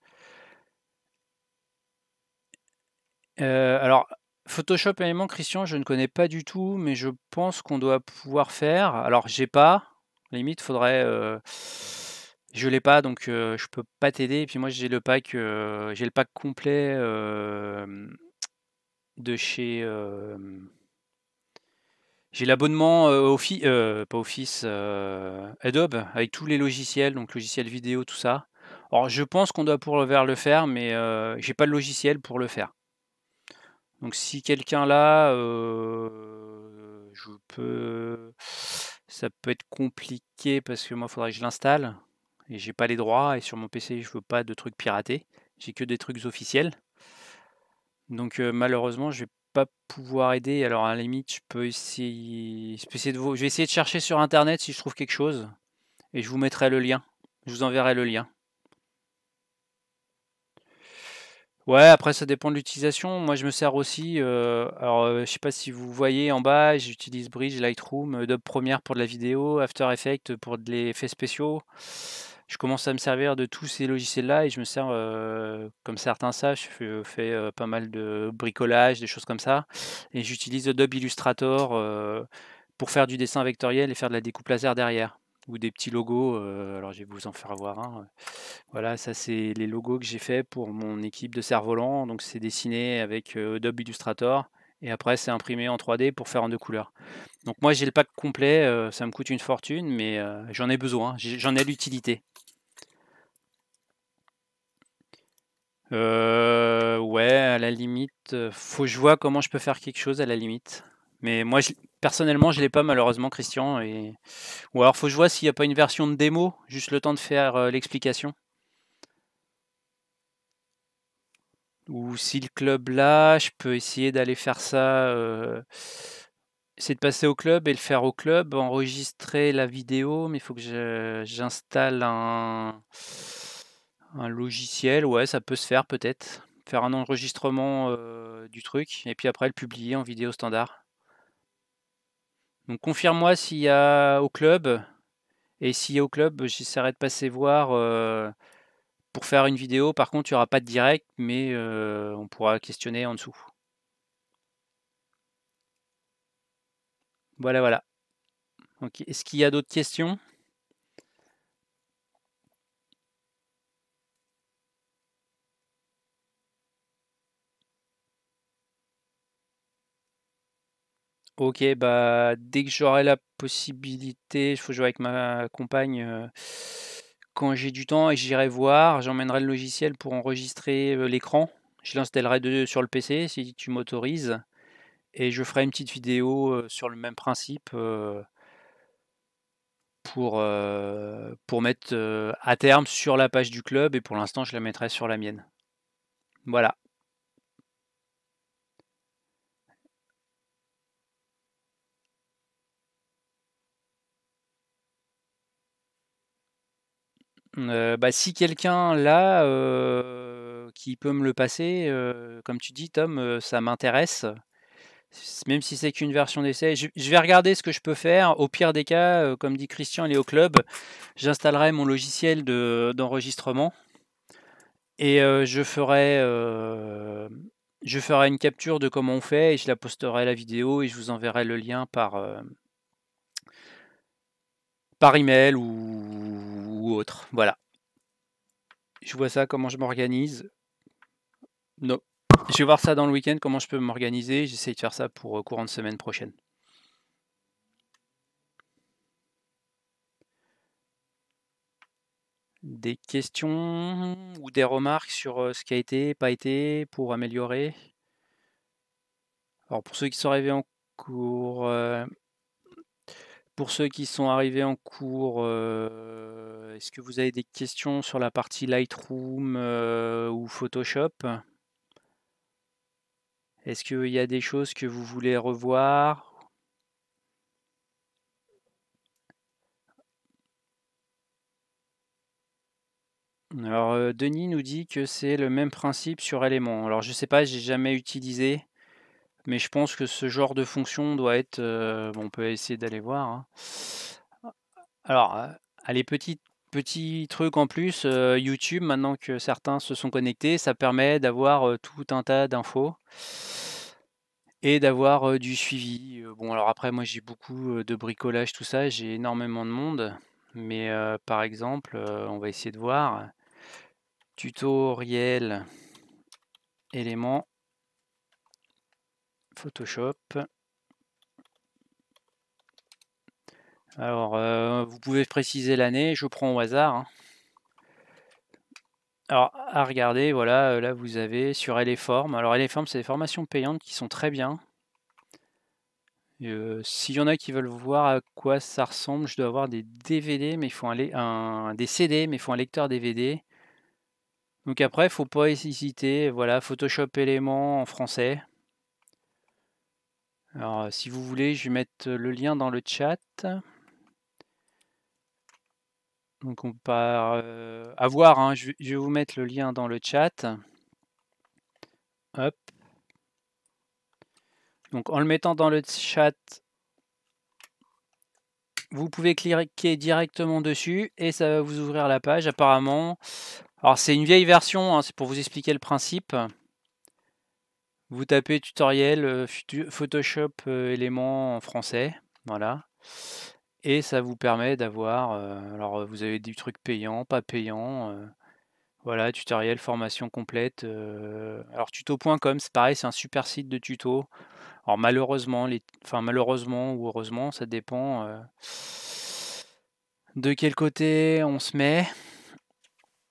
Alors, Photoshop élément, Christian, je ne connais pas du tout, mais je pense qu'on doit pouvoir faire. Alors, j'ai pas, limite, faudrait. Je l'ai pas, donc je peux pas t'aider. Et puis moi, j'ai le pack complet de chez. J'ai l'abonnement pas Office, Adobe, avec tous les logiciels, donc logiciel vidéo, tout ça. Alors, je pense qu'on doit pouvoir le faire, mais j'ai pas le logiciel pour le faire. Donc si quelqu'un là, ça peut être compliqué parce que moi, il faudrait que je l'installe et j'ai pas les droits et sur mon PC, je veux pas de trucs piratés. J'ai que des trucs officiels. Donc malheureusement, je vais pas pouvoir aider. Alors à la limite, je vais essayer de chercher sur internet si je trouve quelque chose et je vous mettrai le lien. Je vous enverrai le lien. Ouais, après ça dépend de l'utilisation. Moi, je me sers aussi, je sais pas si vous voyez en bas, j'utilise Bridge, Lightroom, Adobe Premiere pour de la vidéo, After Effects pour de l'effets spéciaux. Je commence à me servir de tous ces logiciels-là et je me sers, comme certains savent, je fais, pas mal de bricolage, des choses comme ça et j'utilise Adobe Illustrator, pour faire du dessin vectoriel et faire de la découpe laser derrière ou des petits logos, alors je vais vous en faire voir un. Voilà, ça c'est les logos que j'ai fait pour mon équipe de cerfs-volants. Donc c'est dessiné avec Adobe Illustrator et après c'est imprimé en 3D pour faire en 2 couleurs. Donc moi j'ai le pack complet, ça me coûte une fortune, mais j'en ai besoin, j'en ai l'utilité. Ouais, à la limite, faut que je vois comment je peux faire quelque chose à la limite. Mais moi, personnellement, je l'ai pas malheureusement, Christian. Ou alors faut que je vois s'il n'y a pas une version de démo, juste le temps de faire l'explication. Ou si le club là, je peux essayer d'aller faire ça, essayer de passer au club et le faire au club, enregistrer la vidéo, mais il faut que j'installe un logiciel. Ouais, ça peut se faire peut-être. Faire un enregistrement du truc et puis après le publier en vidéo standard. Donc confirme-moi s'il y a au club et s'il y a au club, j'essaierai de passer voir pour faire une vidéo. Par contre, il n'y aura pas de direct, mais on pourra questionner en dessous. Voilà, voilà. Ok. Est-ce qu'il y a d'autres questions? Ok, bah dès que j'aurai la possibilité, il faut jouer avec ma compagne quand j'ai du temps et j'irai voir, j'emmènerai le logiciel pour enregistrer l'écran. Je l'installerai sur le PC si tu m'autorises et je ferai une petite vidéo sur le même principe pour mettre à terme sur la page du club et pour l'instant je la mettrai sur la mienne. Voilà. Bah, si quelqu'un là, qui peut me le passer, comme tu dis Tom, ça m'intéresse. Même si c'est qu'une version d'essai, je vais regarder ce que je peux faire. Au pire des cas, comme dit Christian, il est au club, j'installerai mon logiciel d'enregistrement et je ferai une capture de comment on fait et je la posterai la vidéo et je vous enverrai le lien par email ou autre. Voilà. Je vois ça, comment je m'organise. Non. Je vais voir ça dans le week-end, comment je peux m'organiser. J'essaie de faire ça pour courant de semaine prochaine. Des questions ou des remarques sur ce qui a été, pas été, pour améliorer? Alors pour ceux qui sont arrivés en cours, est-ce que vous avez des questions sur la partie Lightroom ou Photoshop? Est-ce qu'il y a des choses que vous voulez revoir? Alors Denis nous dit que c'est le même principe sur Element. Alors je sais pas, j'ai jamais utilisé, mais je pense que ce genre de fonction doit être. Bon, on peut essayer d'aller voir, hein. Alors, allez, petit truc en plus, YouTube, maintenant que certains se sont connectés, ça permet d'avoir tout un tas d'infos. et d'avoir du suivi. Bon, alors après, moi j'ai beaucoup de bricolage, tout ça, j'ai énormément de monde, mais par exemple, on va essayer de voir tutoriel éléments Photoshop. Alors, vous pouvez préciser l'année, je prends au hasard, hein. Alors, à regarder, voilà, là vous avez sur Eleform. Alors, Eleform, c'est des formations payantes qui sont très bien. S'il y en a qui veulent voir à quoi ça ressemble, je dois avoir des DVD, mais il faut des CD, mais il faut un lecteur DVD. Donc après, il faut pas hésiter. Voilà, Photoshop éléments en français. Alors, si vous voulez, je vais mettre le lien dans le chat. Donc on part à voir, hein, je vais vous mettre le lien dans le chat. Hop. Donc en le mettant dans le chat, vous pouvez cliquer directement dessus et ça va vous ouvrir la page apparemment. Alors c'est une vieille version, hein, c'est pour vous expliquer le principe. Vous tapez tutoriel Photoshop éléments en français, voilà. Et ça vous permet d'avoir, alors vous avez des trucs payants, pas payants. Voilà, tutoriel, formation complète. Alors tuto.com, c'est pareil, c'est un super site de tuto. Alors malheureusement, malheureusement ou heureusement, ça dépend de quel côté on se met.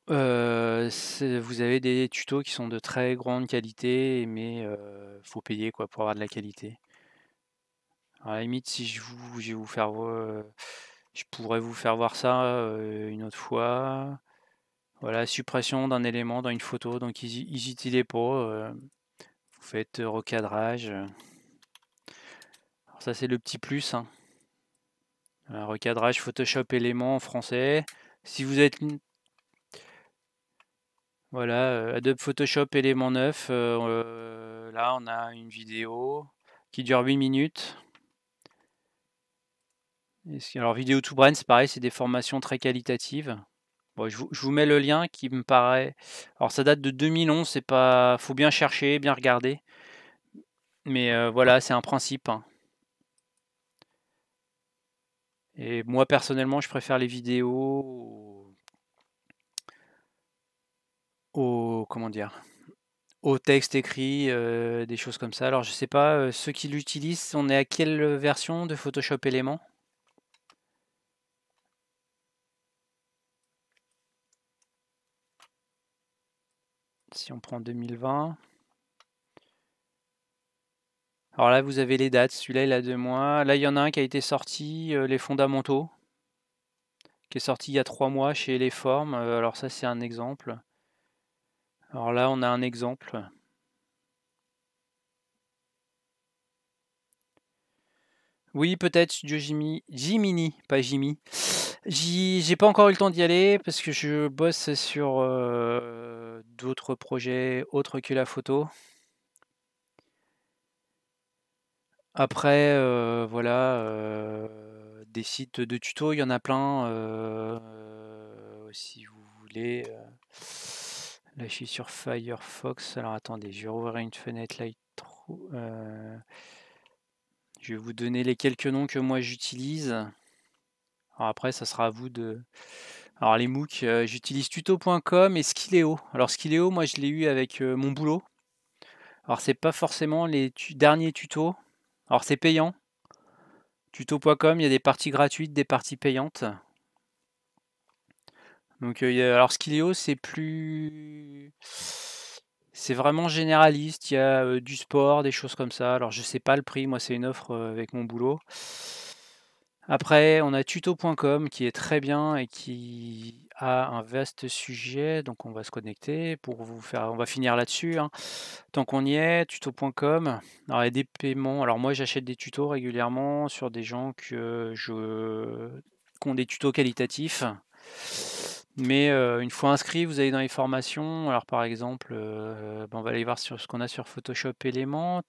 Vous avez des tutos qui sont de très grande qualité, mais faut payer quoi pour avoir de la qualité. À la limite, si je vais vous faire, je pourrais vous faire voir ça une autre fois. Voilà, suppression d'un élément dans une photo, donc n'hésitez pas. Vous faites recadrage. Alors ça c'est le petit plus, hein. Recadrage Photoshop éléments en français. Si vous êtes voilà, Adobe Photoshop élément 9, là on a une vidéo qui dure 8 minutes. Alors vidéo to Brain, c'est pareil, c'est des formations très qualitatives. Bon, je vous mets le lien qui me paraît. Alors ça date de 2011, c'est pas. Faut bien chercher, bien regarder. Mais voilà, c'est un principe, hein. Et moi personnellement, je préfère les vidéos comment dire, au texte écrit, des choses comme ça. Alors je sais pas, ceux qui l'utilisent, on est à quelle version de Photoshop Éléments? Si on prend 2020. Alors là, vous avez les dates. Celui-là, il a 2 mois. Là, il y en a un qui a été sorti, les fondamentaux, qui est sorti il y a 3 mois chez Les Formes. Alors ça, c'est un exemple. Alors là, on a un exemple. Oui, peut-être Studio Jiminy, pas Jimmy. J'ai pas encore eu le temps d'y aller parce que je bosse sur d'autres projets autres que la photo. Après, voilà, des sites de tutos, il y en a plein. Si vous voulez. Là, je suis sur Firefox. Alors attendez, je vais rouvrir une fenêtre Lightroom. Je vais vous donner les quelques noms que moi j'utilise. Alors après, ça sera à vous de. Alors les MOOC, j'utilise tuto.com et Skilleo. Alors Skilleo, moi je l'ai eu avec mon boulot. Alors c'est pas forcément les derniers tutos. Alors c'est payant. Tuto.com, il y a des parties gratuites, des parties payantes. Donc alors Skilleo, c'est vraiment généraliste. Il y a du sport, des choses comme ça. Alors je sais pas le prix. Moi c'est une offre avec mon boulot. Après, on a tuto.com qui est très bien et qui a un vaste sujet. Donc, on va se connecter pour vous faire. On va finir là-dessus, hein. Tant qu'on y est, tuto.com. Alors, il y a des paiements. Alors, moi, j'achète des tutos régulièrement sur des gens qui ont des tutos qualitatifs. Mais une fois inscrit, vous allez dans les formations. Alors, par exemple, on va aller voir sur ce qu'on a sur Photoshop Éléments.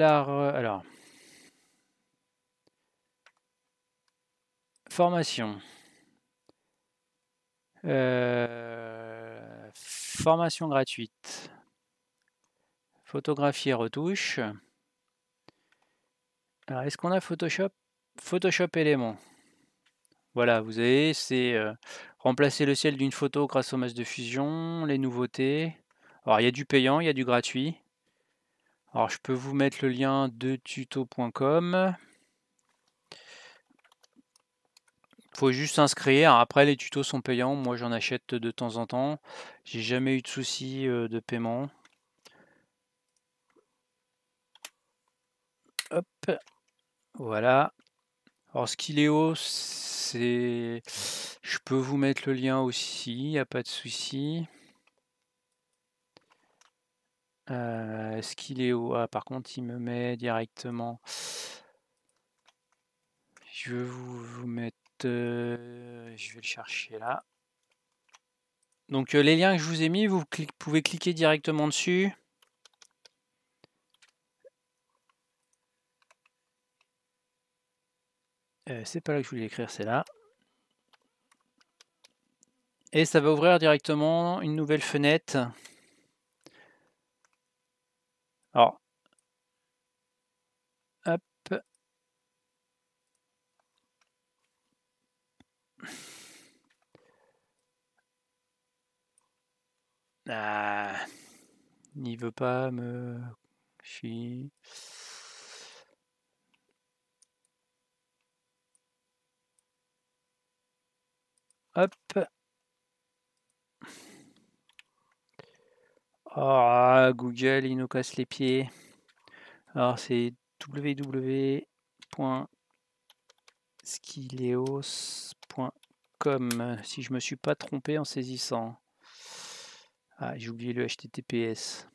Alors, formation. Formation gratuite. Photographie et retouche. Alors, est-ce qu'on a Photoshop? Photoshop éléments. Voilà, vous avez, c'est remplacer le ciel d'une photo grâce au masque de fusion, les nouveautés. Alors, il y a du payant, il y a du gratuit. Alors, je peux vous mettre le lien de tuto.com. Il faut juste s'inscrire. Après, les tutos sont payants. Moi, j'en achète de temps en temps. J'ai jamais eu de soucis de paiement. Hop, voilà. Alors, Skilleo, c'est... Je peux vous mettre le lien aussi, il n'y a pas de souci. Skilleo, ah, par contre, il me met directement. Je vais vous mettre... je vais le chercher là. Donc, les liens que je vous ai mis, vous pouvez cliquer directement dessus. C'est pas là que je voulais l'écrire, c'est là. Et ça va ouvrir directement une nouvelle fenêtre. Alors, hop. Ah, il veut pas me... Hop. Ah, Google, il nous casse les pieds. Alors, c'est www.skileos.com, si je me suis pas trompé en saisissant. Ah, j'ai oublié le HTTPS.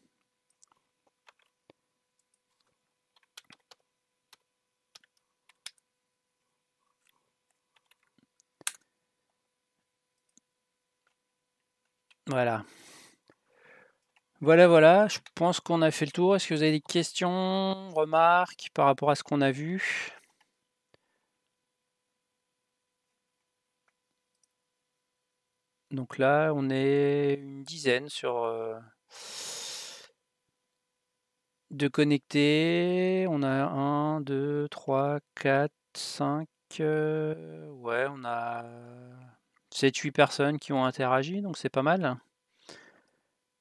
Voilà. Voilà, je pense qu'on a fait le tour. Est-ce que vous avez des questions, remarques par rapport à ce qu'on a vu? Donc là, on est une dizaine de connectés. On a 1, 2, 3, 4, 5. Ouais, on a 7-8 personnes qui ont interagi, donc c'est pas mal.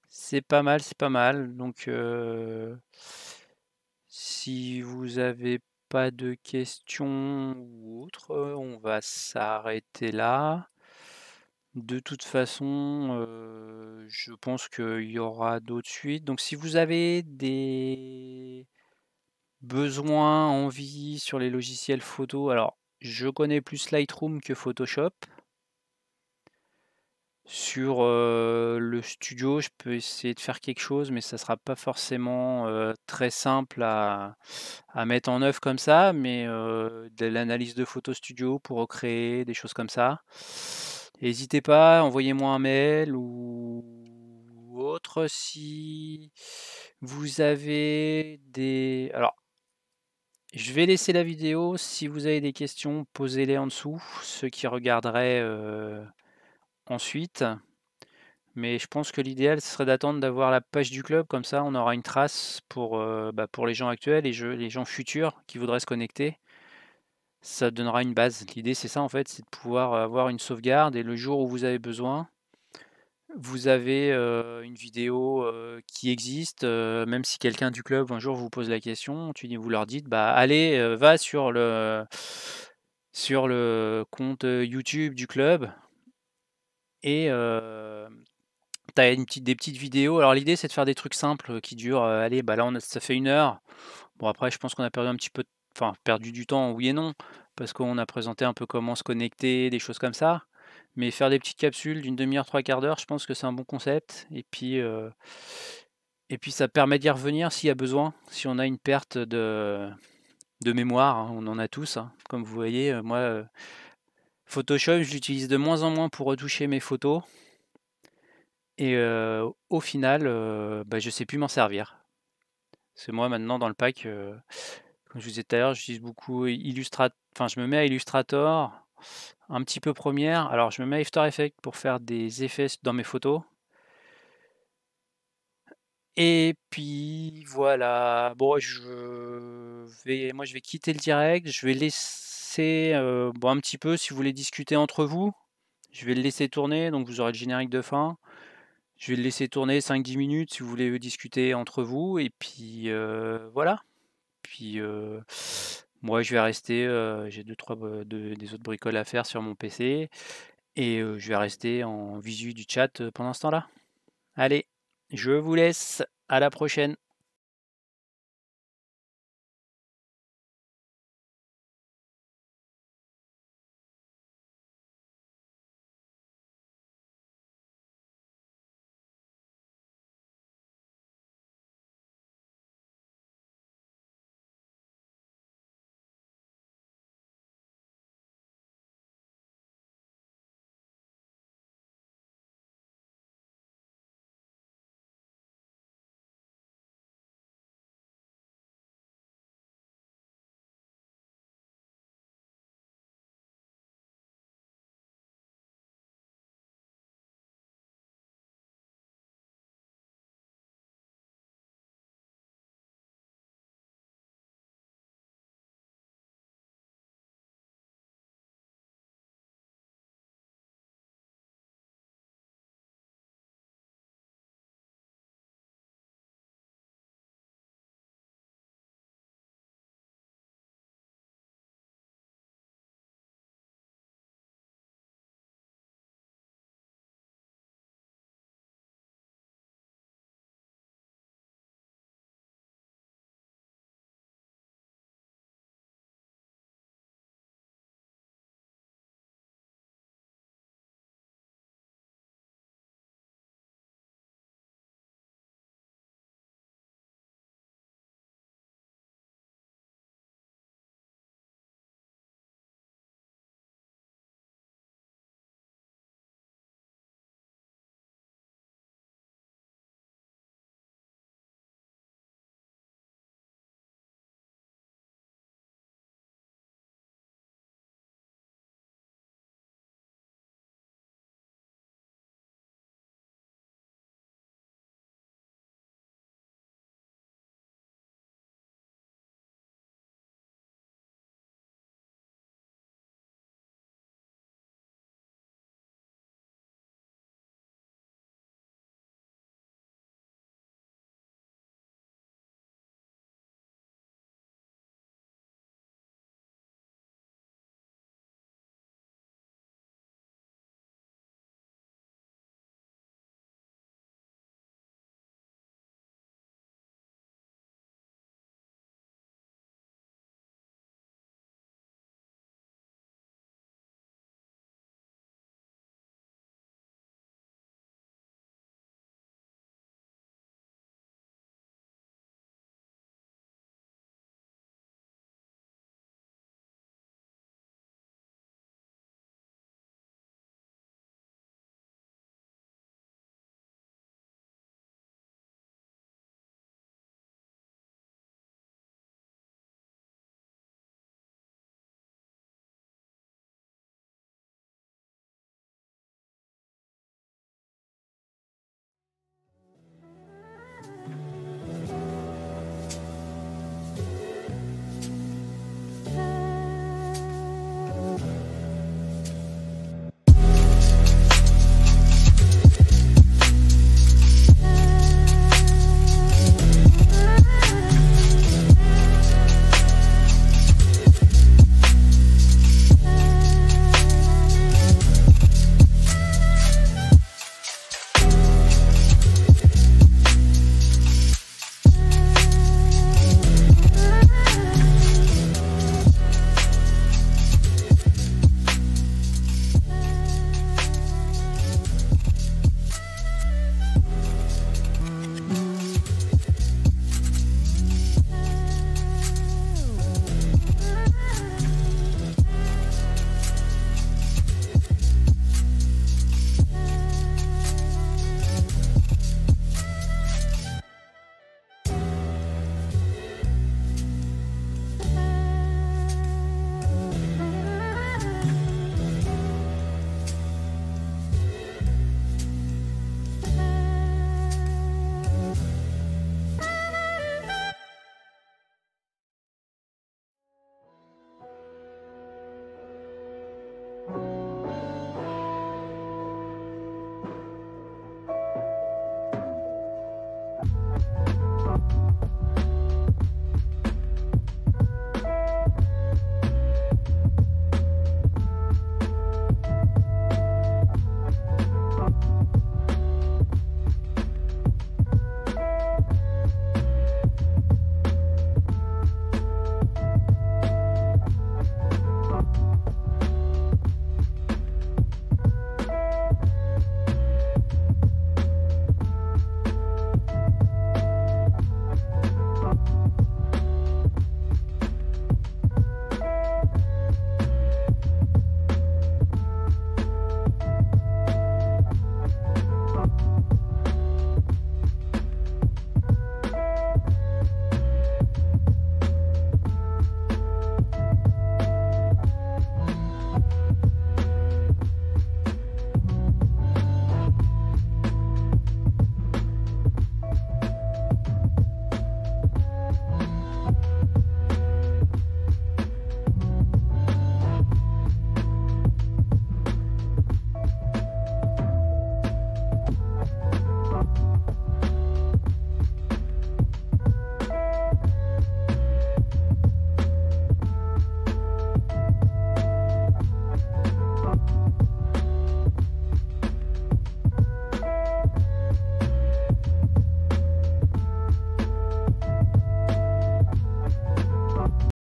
C'est pas mal, c'est pas mal. Donc, si vous avez pas de questions ou autres, on va s'arrêter là. De toute façon, je pense qu'il y aura d'autres suites. Donc si vous avez des besoins, envies sur les logiciels photo, alors je connais plus Lightroom que Photoshop. Sur le studio, je peux essayer de faire quelque chose, mais ça sera pas forcément très simple à mettre en œuvre comme ça, mais de l'analyse de photos studio pour recréer des choses comme ça. N'hésitez pas, envoyez-moi un mail ou autre si vous avez des... Alors, je vais laisser la vidéo. Si vous avez des questions, posez-les en dessous, ceux qui regarderaient ensuite. Mais je pense que l'idéal, ce serait d'attendre d'avoir la page du club, comme ça on aura une trace pour les gens actuels et les gens futurs qui voudraient se connecter. Ça donnera une base. L'idée, c'est ça en fait, c'est de pouvoir avoir une sauvegarde et le jour où vous avez besoin, vous avez une vidéo qui existe, même si quelqu'un du club un jour vous pose la question, vous leur dites, bah allez, va sur le compte YouTube du club et tu as des petites vidéos. Alors l'idée, c'est de faire des trucs simples qui durent, allez, bah là ça fait 1 heure. Bon après, je pense qu'on a perdu un petit peu, enfin perdu du temps, oui et non, parce qu'on a présenté un peu comment se connecter, des choses comme ça. Mais faire des petites capsules d'une demi-heure, 3/4 d'heure, je pense que c'est un bon concept. Et puis ça permet d'y revenir s'il y a besoin, si on a une perte de mémoire, hein, on en a tous, hein. Comme vous voyez, moi, Photoshop, je l'utilise de moins en moins pour retoucher mes photos. Et au final, bah, je sais plus m'en servir. C'est moi maintenant dans le pack, comme je vous disais tout à l'heure, j'utilise beaucoup enfin je me mets à Illustrator, un petit peu Premiere. Alors je me mets à After Effects pour faire des effets dans mes photos. Et puis voilà, bon je vais quitter le direct, je vais laisser, bon un petit peu si vous voulez discuter entre vous, je vais le laisser tourner, donc vous aurez le générique de fin. Je vais le laisser tourner 5-10 minutes si vous voulez discuter entre vous et puis, voilà. Puis, moi je vais rester, j'ai deux trois des autres bricoles à faire sur mon PC et je vais rester en visu du chat, pendant ce temps-là. Allez, je vous laisse, à la prochaine.